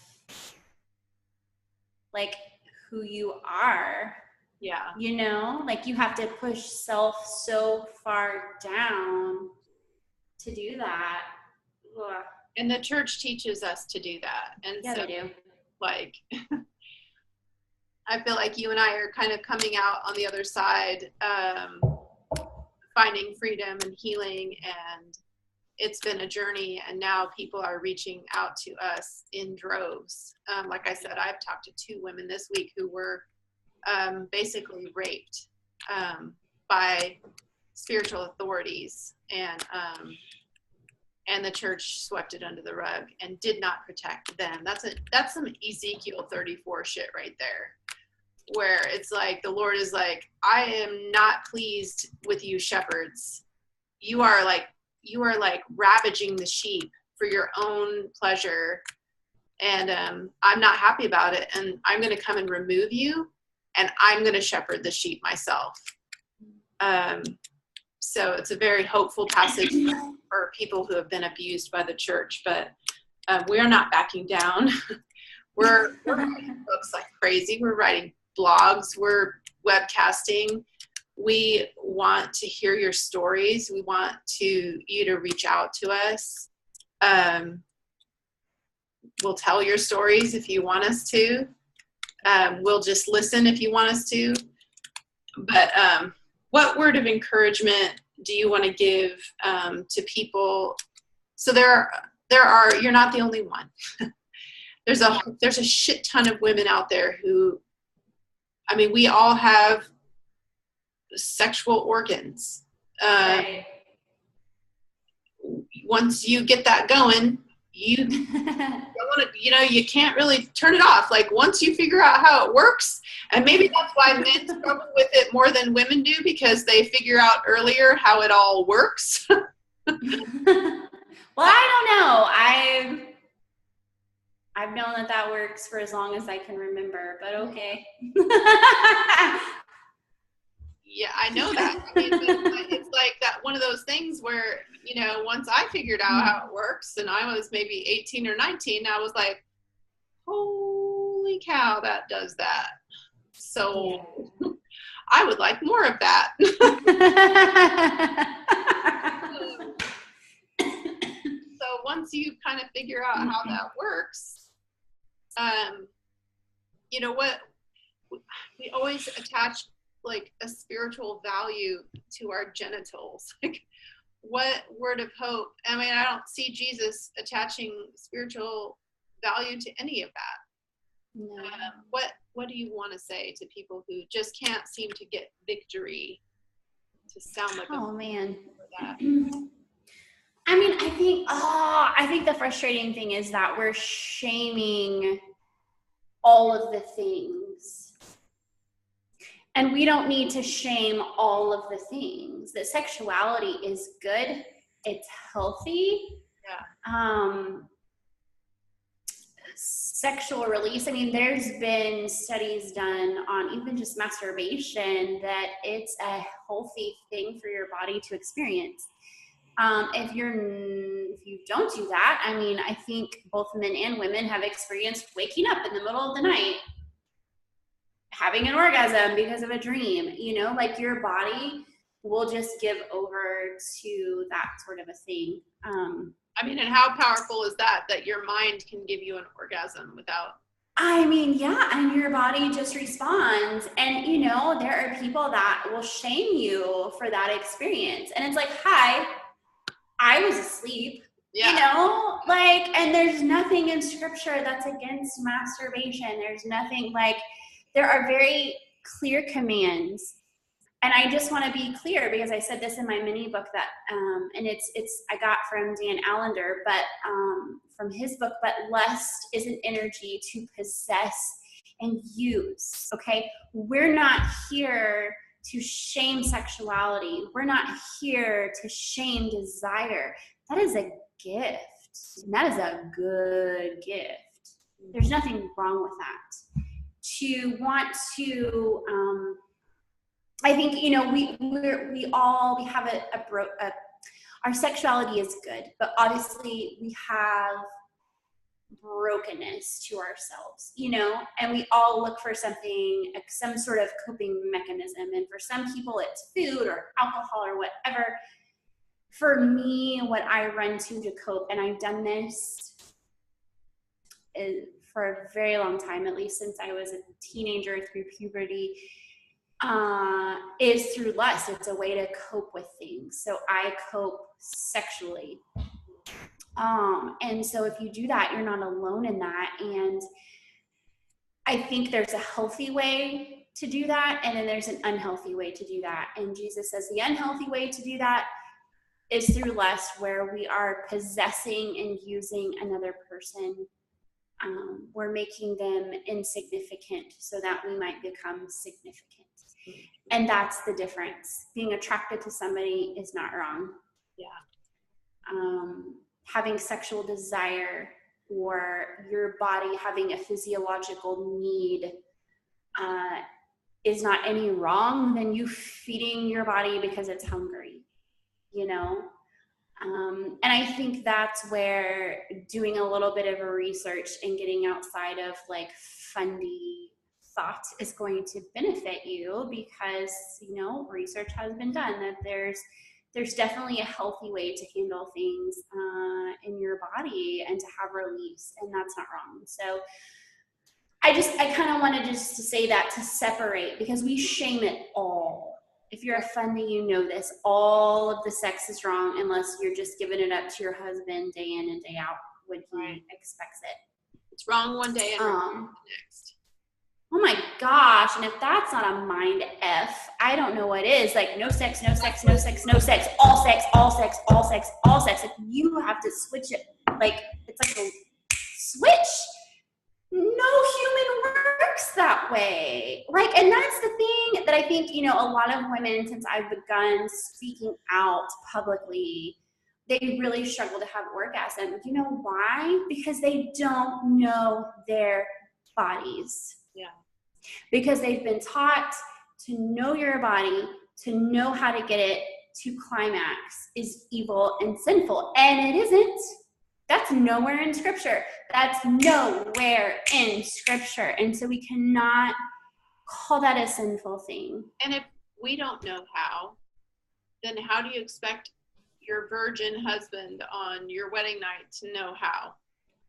like, who you are. Yeah. You know, like, you have to push self so far down to do that. Ugh. And the church teaches us to do that. And yeah, so, they do. Like, I feel like you and I are kind of coming out on the other side, finding freedom and healing, and it's been a journey, and now people are reaching out to us in droves. Like I said, I've talked to 2 women this week who were basically raped by spiritual authorities, and the church swept it under the rug and did not protect them. That's some Ezekiel 34 shit right there, where it's like the Lord is like, I am not pleased with you shepherds. You are like ravaging the sheep for your own pleasure. and I'm not happy about it, and I'm going to come and remove you, and I'm going to shepherd the sheep myself. So it's a very hopeful passage for people who have been abused by the church, but we are not backing down. We're writing books like crazy. We're writing blogs. We're webcasting. We want to hear your stories. We want you to reach out to us. We'll tell your stories if you want us to. We'll just listen if you want us to. But what word of encouragement do you want to give to people? So there are, you're not the only one. There's a shit ton of women out there who, I mean, we all have sexual organs. Right. Once you get that going, you want to, you can't really turn it off. Like once you figure out how it works, and maybe that's why men struggle with it more than women do, because they figure out earlier how it all works. Well, I don't know. I've known that works for as long as I can remember, but okay. Yeah, I know that. I mean, it's like that one of those things where, once I figured out how it works, and I was maybe 18 or 19, I was like, holy cow, that does that. So I would like more of that. So once you kind of figure out how that works, what we always attach like a spiritual value to our genitals. Like, what word of hope? I mean, I don't see Jesus attaching spiritual value to any of that. No. What do you want to say to people who just can't seem to get victory to sound like man. That? I mean, I think the frustrating thing is that we're shaming all of the things. And we don't need to shame all of the things. That sexuality is good. It's healthy. Yeah. Sexual release. I mean, there's been studies done on even just masturbation that it's a healthy thing for your body to experience. If you don't do that, I mean, I think both men and women have experienced waking up in the middle of the night, having an orgasm because of a dream, like your body will just give over to that sort of a thing. I mean, and how powerful is that your mind can give you an orgasm without? I mean, yeah, and your body just responds. And, there are people that will shame you for that experience. And it's like, hi, I was asleep. Yeah. And there's nothing in scripture that's against masturbation. There's nothing there are very clear commands. And I just want to be clear, because I said this in my mini book that, and I got from Dan Allender, but from his book, but lust is an energy to possess and use. Okay. We're not here to shame sexuality. We're not here to shame desire. That is a gift. And that is a good gift. There's nothing wrong with that. To want to, I think, we have our sexuality is good, but obviously we have brokenness to ourselves, and we all look for something, some sort of coping mechanism. And for some people it's food or alcohol or whatever. For me, what I run to cope, and I've done this for a very long time, at least since I was a teenager through puberty, is through lust. It's a way to cope with things. So I cope sexually. And so if you do that, you're not alone in that. And I think there's a healthy way to do that, and then there's an unhealthy way to do that. And Jesus says the unhealthy way to do that is through lust, where we are possessing and using another person. We're making them insignificant so that we might become significant. And that's the difference. Being attracted to somebody is not wrong. Yeah. Having sexual desire or your body having a physiological need is not any wrong than you feeding your body because it's hungry, you know? And I think that's where doing a little bit of a research and getting outside of like fundy thought is going to benefit you, because, you know, research has been done that there's definitely a healthy way to handle things in your body and to have release, and that's not wrong. So I kind of wanted just to say that, to separate, because we shame it all. If you're a fundy, you know this. All of the sex is wrong unless you're just giving it up to your husband day in and day out when he expects it. It's wrong one day and wrong the next. Oh my gosh, and if that's not a mind F, I don't know what is. Like, no sex, no sex, no sex, no sex, all sex, all sex, all sex, all sex. Like, you have to switch it. Like, it's like a switch. No human works that way. Like, and that's the thing that I think, you know, a lot of women, since I've begun speaking out publicly, they really struggle to have orgasm. You know why? Because they don't know their bodies. Yeah. Because they've been taught to know your body, to know how to get it to climax is evil and sinful. And it isn't. That's nowhere in scripture. That's nowhere in scripture. And so we cannot call that a sinful thing. And if we don't know how, then how do you expect your virgin husband on your wedding night to know how?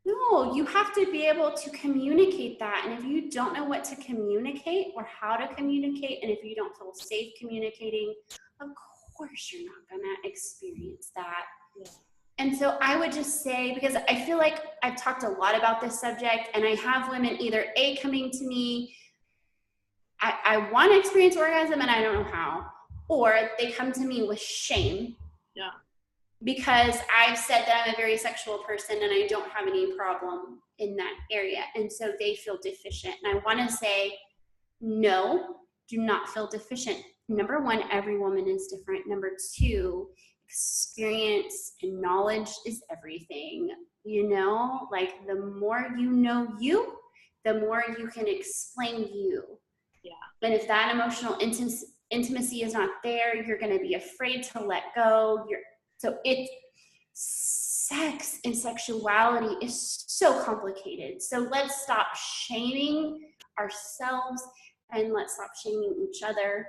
No, you have to be able to communicate that. And if you don't know what to communicate or how to communicate, and if you don't feel safe communicating, of course you're not going to experience that. Yeah. And so I would just say, because I feel like I've talked a lot about this subject, and I have women either A, coming to me, I want to experience orgasm and I don't know how, or they come to me with shame. Yeah. Because I've said that I'm a very sexual person and I don't have any problem in that area. And so they feel deficient. And I want to say, no, do not feel deficient. Number one, every woman is different. Number two, experience and knowledge is everything. You know, like the more you know you, the more you can explain you. Yeah. And if that emotional intimacy is not there, you're going to be afraid to let go. So it's sex and sexuality is so complicated. So let's stop shaming ourselves and let's stop shaming each other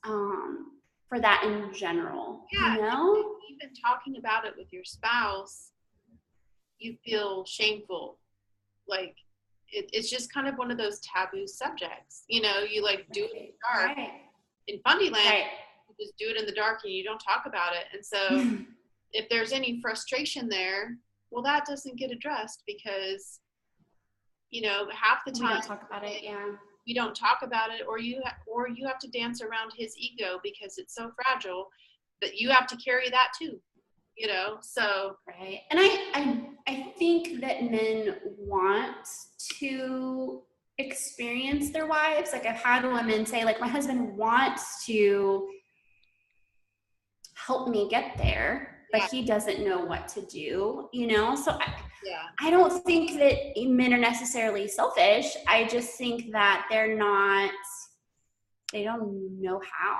for that in general. Yeah, you know? Even talking about it with your spouse, you feel shameful. Like it's just kind of one of those taboo subjects. You know, you like do it in the dark. Right. In Fundyland, right. you just do it in the dark and you don't talk about it. And so if there's any frustration there, well, that doesn't get addressed because, you know, half the time we don't talk about it. Yeah. We don't talk about it, or you have to dance around his ego because it's so fragile that you have to carry that too, you know. So right. And I think that men want to experience their wives. Like, I've had women say, like, my husband wants to help me get there, but he doesn't know what to do, you know. So I don't think that men are necessarily selfish. I just think that they don't know how.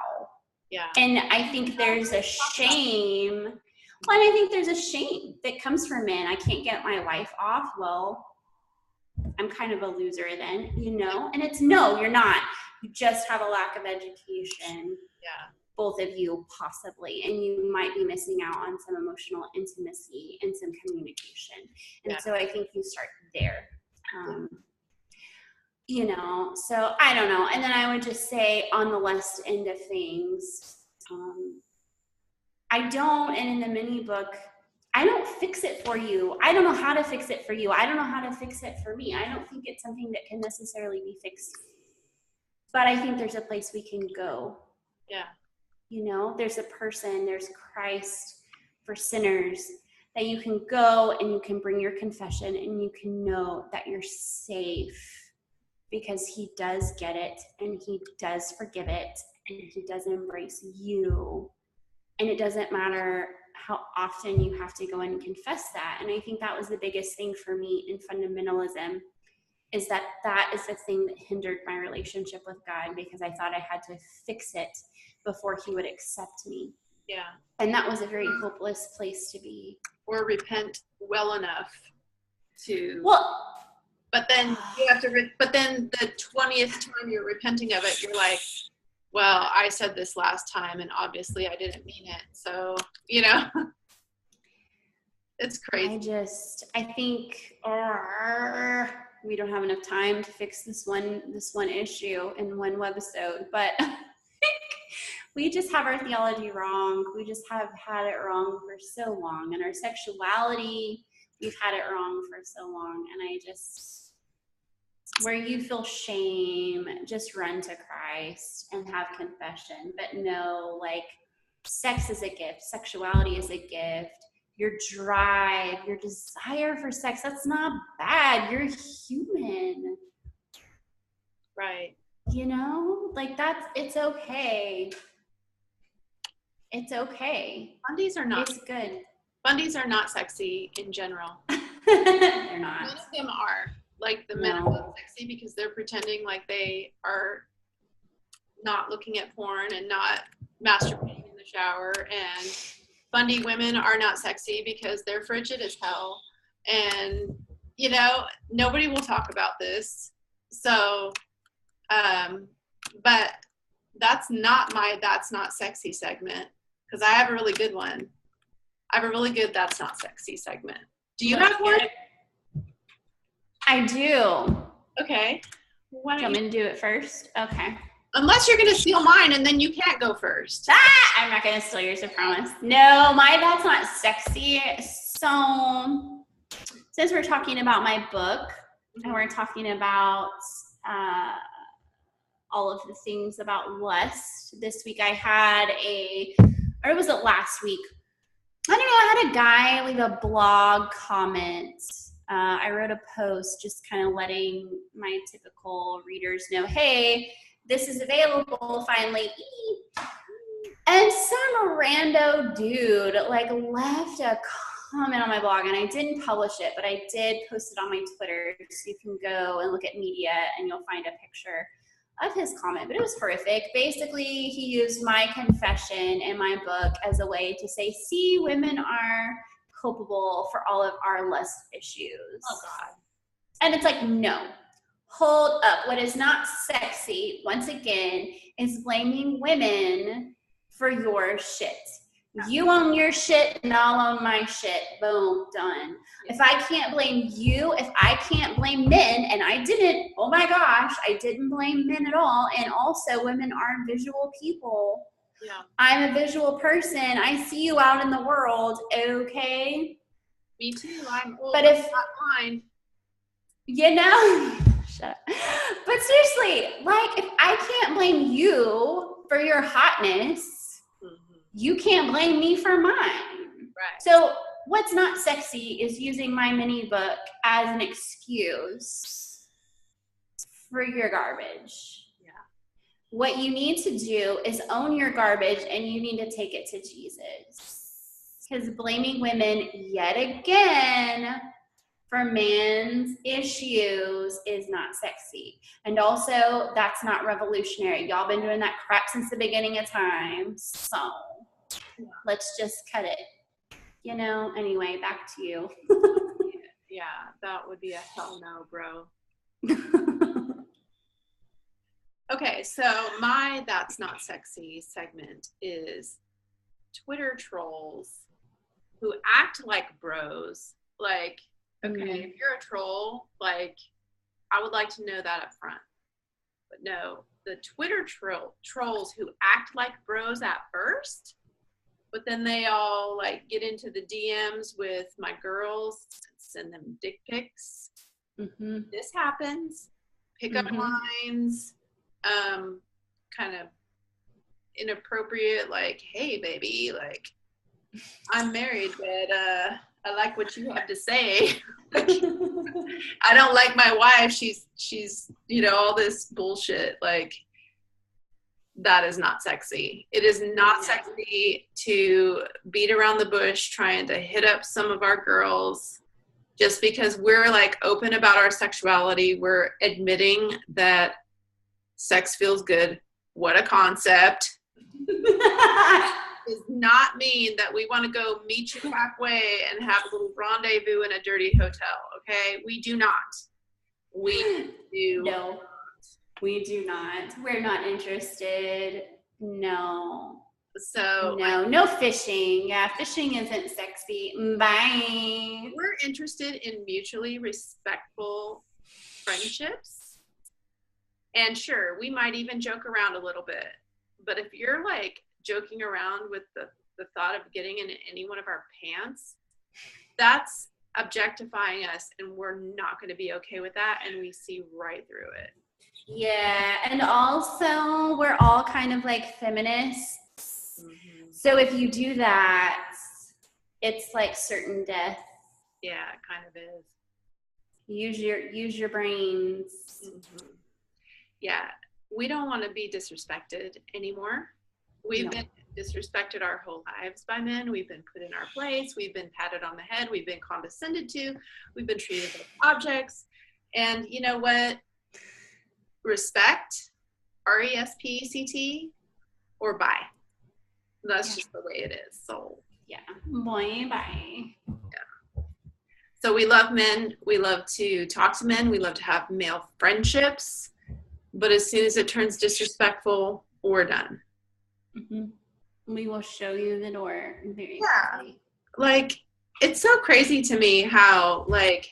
Yeah. And I think there's a shame. Well, and I think there's a shame that comes from men. I can't get my wife off. Well, I'm kind of a loser then, you know? And it's, no, you're not. You just have a lack of education. Yeah. Both of you possibly, and you might be missing out on some emotional intimacy and some communication. And so I think you start there. You know, so I don't know. And then I would just say, on the less end of things, I don't, and in the mini book, I don't fix it for you. I don't know how to fix it for you. I don't know how to fix it for me. I don't think it's something that can necessarily be fixed. But I think there's a place we can go. Yeah. You know, there's a person, there's Christ for sinners, that you can go and you can bring your confession and you can know that you're safe because he does get it and he does forgive it and he does embrace you. And it doesn't matter how often you have to go in and confess that. And I think that was the biggest thing for me in fundamentalism, is that is the thing that hindered my relationship with God, because I thought I had to fix it before he would accept me. Yeah. And that was a very hopeless place to be. Or repent well enough to. Well, but then you have to. But then the 20th time you're repenting of it, you're like, well, I said this last time, and obviously I didn't mean it. So, it's crazy. I think we don't have enough time to fix this one issue in one webisode, but we just have our theology wrong. We just have had it wrong for so long. And our sexuality, we've had it wrong for so long. And where you feel shame, just run to Christ and have confession. But no, like, sex is a gift. Sexuality is a gift. Your drive, your desire for sex, that's not bad. You're human. Right. Like, it's okay. It's okay. Fundies are not. It's good. Fundies are not sexy in general. They're not. None of them are. Like, the men are not sexy because they're pretending like they are not looking at porn and not masturbating in the shower. And fundy women are not sexy because they're frigid as hell. And, nobody will talk about this. So, but that's not my That's Not Sexy segment, because I have a really good one. I have a really good That's Not Sexy segment. Do you have one? I do. Okay. Why do you want me to do it first? Okay. Unless you're going to steal mine, and then you can't go first. I'm not going to steal yours, I promise. No, That's Not Sexy. So, since we're talking about my book, and we're talking about all of the things about lust, this week I had or was it last week? I don't know, I had a guy leave a blog comment. I wrote a post just kind of letting my typical readers know, hey, this is available finally. And some rando dude left a comment on my blog, and I didn't publish it, but I did post it on my Twitter, so you can go and look at media and you'll find a picture of his comment. But it was horrific. Basically, he used my confession in my book as a way to say, see, women are culpable for all of our lust issues. Oh, God. And it's like, no. Hold up. What is not sexy, once again, is blaming women for your shit. You own your shit and I'll own my shit. Boom, done. If I can't blame you, if I can't blame men, and I didn't, oh my gosh, I didn't blame men at all. And also, women are visual people. Yeah. I'm a visual person. I see you out in the world, okay? Me too. I'm old, but if not blind. Shut up. But seriously, if I can't blame you for your hotness, you can't blame me for mine. Right. So what's not sexy is using my mini book as an excuse for your garbage. Yeah. What you need to do is own your garbage, and you need to take it to Jesus. Because blaming women yet again for men's issues is not sexy. And also, that's not revolutionary. Y'all been doing that crap since the beginning of time. So let's just cut it. Anyway, back to you. Yeah, that would be a hell no, bro. Okay, so my That's Not Sexy segment is Twitter trolls who act like bros. Okay, if you're a troll, I would like to know that up front. But no, the Twitter trolls who act like bros at first, but then they all get into the DMs with my girls, send them dick pics. Mm-hmm. This happens. Pickup lines, kind of inappropriate, hey baby, I'm married, but I like what you have to say. I don't like my wife. She's all this bullshit. that is not sexy. It is not sexy to beat around the bush trying to hit up some of our girls just because we're like open about our sexuality. We're admitting that sex feels good. What a concept. Does not mean that we want to go meet you halfway and have a little rendezvous in a dirty hotel. Okay. We do not. We do. No. We do not. We're not interested. No. So no fishing. Yeah, fishing isn't sexy. Bye. We're interested in mutually respectful friendships. And sure, we might even joke around a little bit. But if you're like joking around with the thought of getting in any one of our pants, that's objectifying us, and we're not going to be okay with that, and we see right through it. Yeah, and also we're all kind of like feminists. Mm-hmm. So if you do that, it's like certain death. Yeah, it kind of is. Use your brains. Mm-hmm. Yeah, we don't want to be disrespected anymore. We've been disrespected our whole lives by men. We've been put in our place. We've been patted on the head. We've been condescended to. We've been treated like objects. And you know what? Respect, RESPECT, or bye. That's just the way it is. So yeah, boy, bye. Yeah. So we love men. We love to talk to men. We love to have male friendships. But as soon as it turns disrespectful, we're done. Mm-hmm. We will show you the door very quickly. Like, it's so crazy to me how like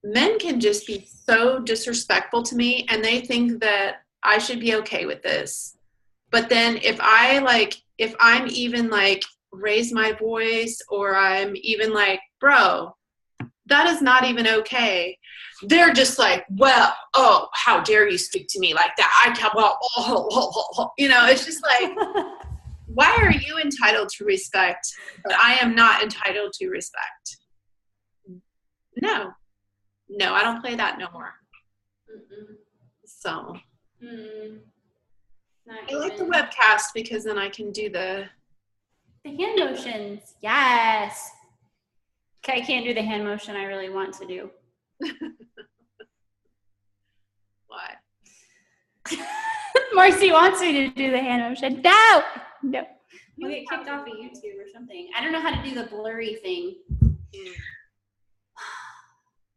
men can just be so disrespectful to me, and they think that I should be okay with this. But then if I'm even like raise my voice, or I'm even like, bro, that is not even okay, they're just like, well, oh, how dare you speak to me like that? I can't, well, you know, it's just like, why are you entitled to respect, but I am not entitled to respect? No, I don't play that no more. Mm-mm. So I like the webcast because then I can do the hand motions. Yes. Okay, I can't do the hand motion I really want to do. Why? Marci wants me to do the hand motion. No. We'll get kicked off of YouTube or something. I don't know how to do the blurry thing.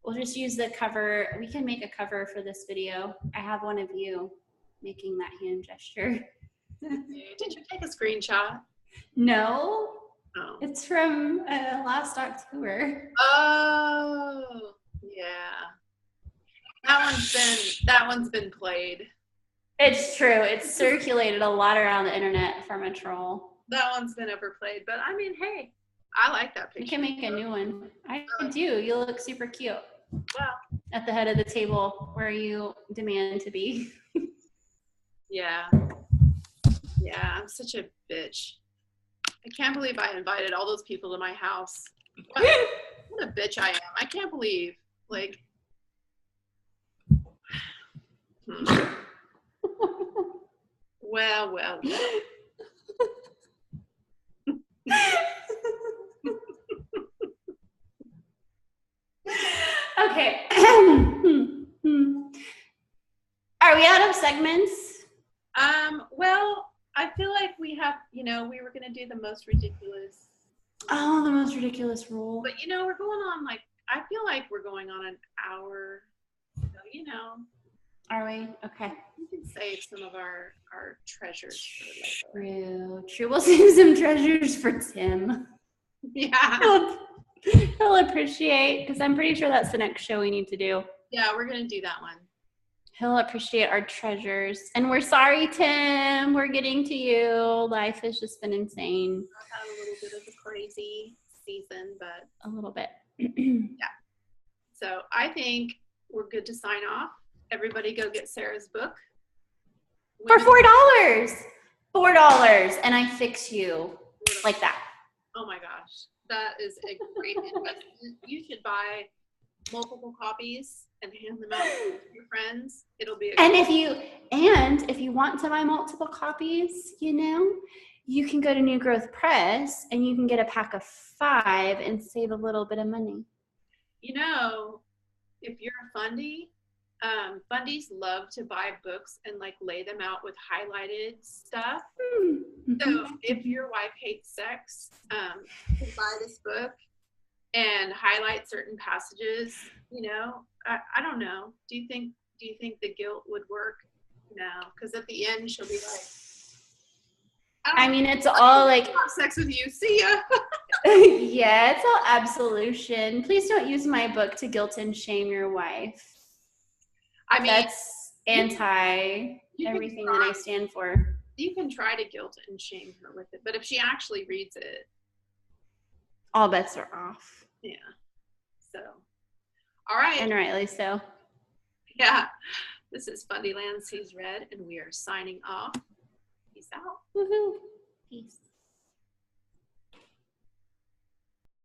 We'll just use the cover. We can make a cover for this video. I have one of you making that hand gesture. Did you take a screenshot? No. Oh. It's from last October. Oh, yeah. That one's been played. It's true. It's circulated a lot around the internet from a troll. That one's been overplayed, but I mean, hey, I like that picture. We can make a new one. I do. You look super cute. Well, at the head of the table where you demand to be. Yeah, I'm such a bitch. I can't believe I invited all those people to my house. What a bitch I am. I can't believe, like, well. Okay. Are we out of segments? Well, I feel like we have, we were going to do the most ridiculous. Oh, the most ridiculous rule. But, we're going on, I feel like we're going on an hour. So, Are we? Okay. We can save some of our treasures for later. True. We'll save some treasures for Tim. Yeah. He'll appreciate, because I'm pretty sure that's the next show we need to do. Yeah, we're going to do that one. He'll appreciate our treasures. And we're sorry, Tim. We're getting to you. Life has just been insane. I've had a little bit of a crazy season, but... A little bit. Yeah. So I think we're good to sign off. Everybody go get Sarah's book. For $4. $4. And I fix you like that. Oh my gosh. That is a great investment. You should buy multiple copies and hand them out to your friends. It'll be if you want to buy multiple copies, you can go to New Growth Press and you can get a pack of 5 and save a little bit of money. If you're a fundie, fundies love to buy books and like lay them out with highlighted stuff. Mm-hmm. So if your wife hates sex, you can buy this book and highlight certain passages. I don't know. Do you think the guilt would work? No, because at the end she'll be like, it's all like have sex with you. See ya. Yeah, it's all absolution. Please don't use my book to guilt and shame your wife. That's anti everything that I stand for. You can try to guilt and shame her with it, but if she actually reads it, all bets are off. Yeah. So, all right. And rightly so. Yeah. This is Fundyland Sees Red, and we are signing off. Peace out. Woohoo. Peace.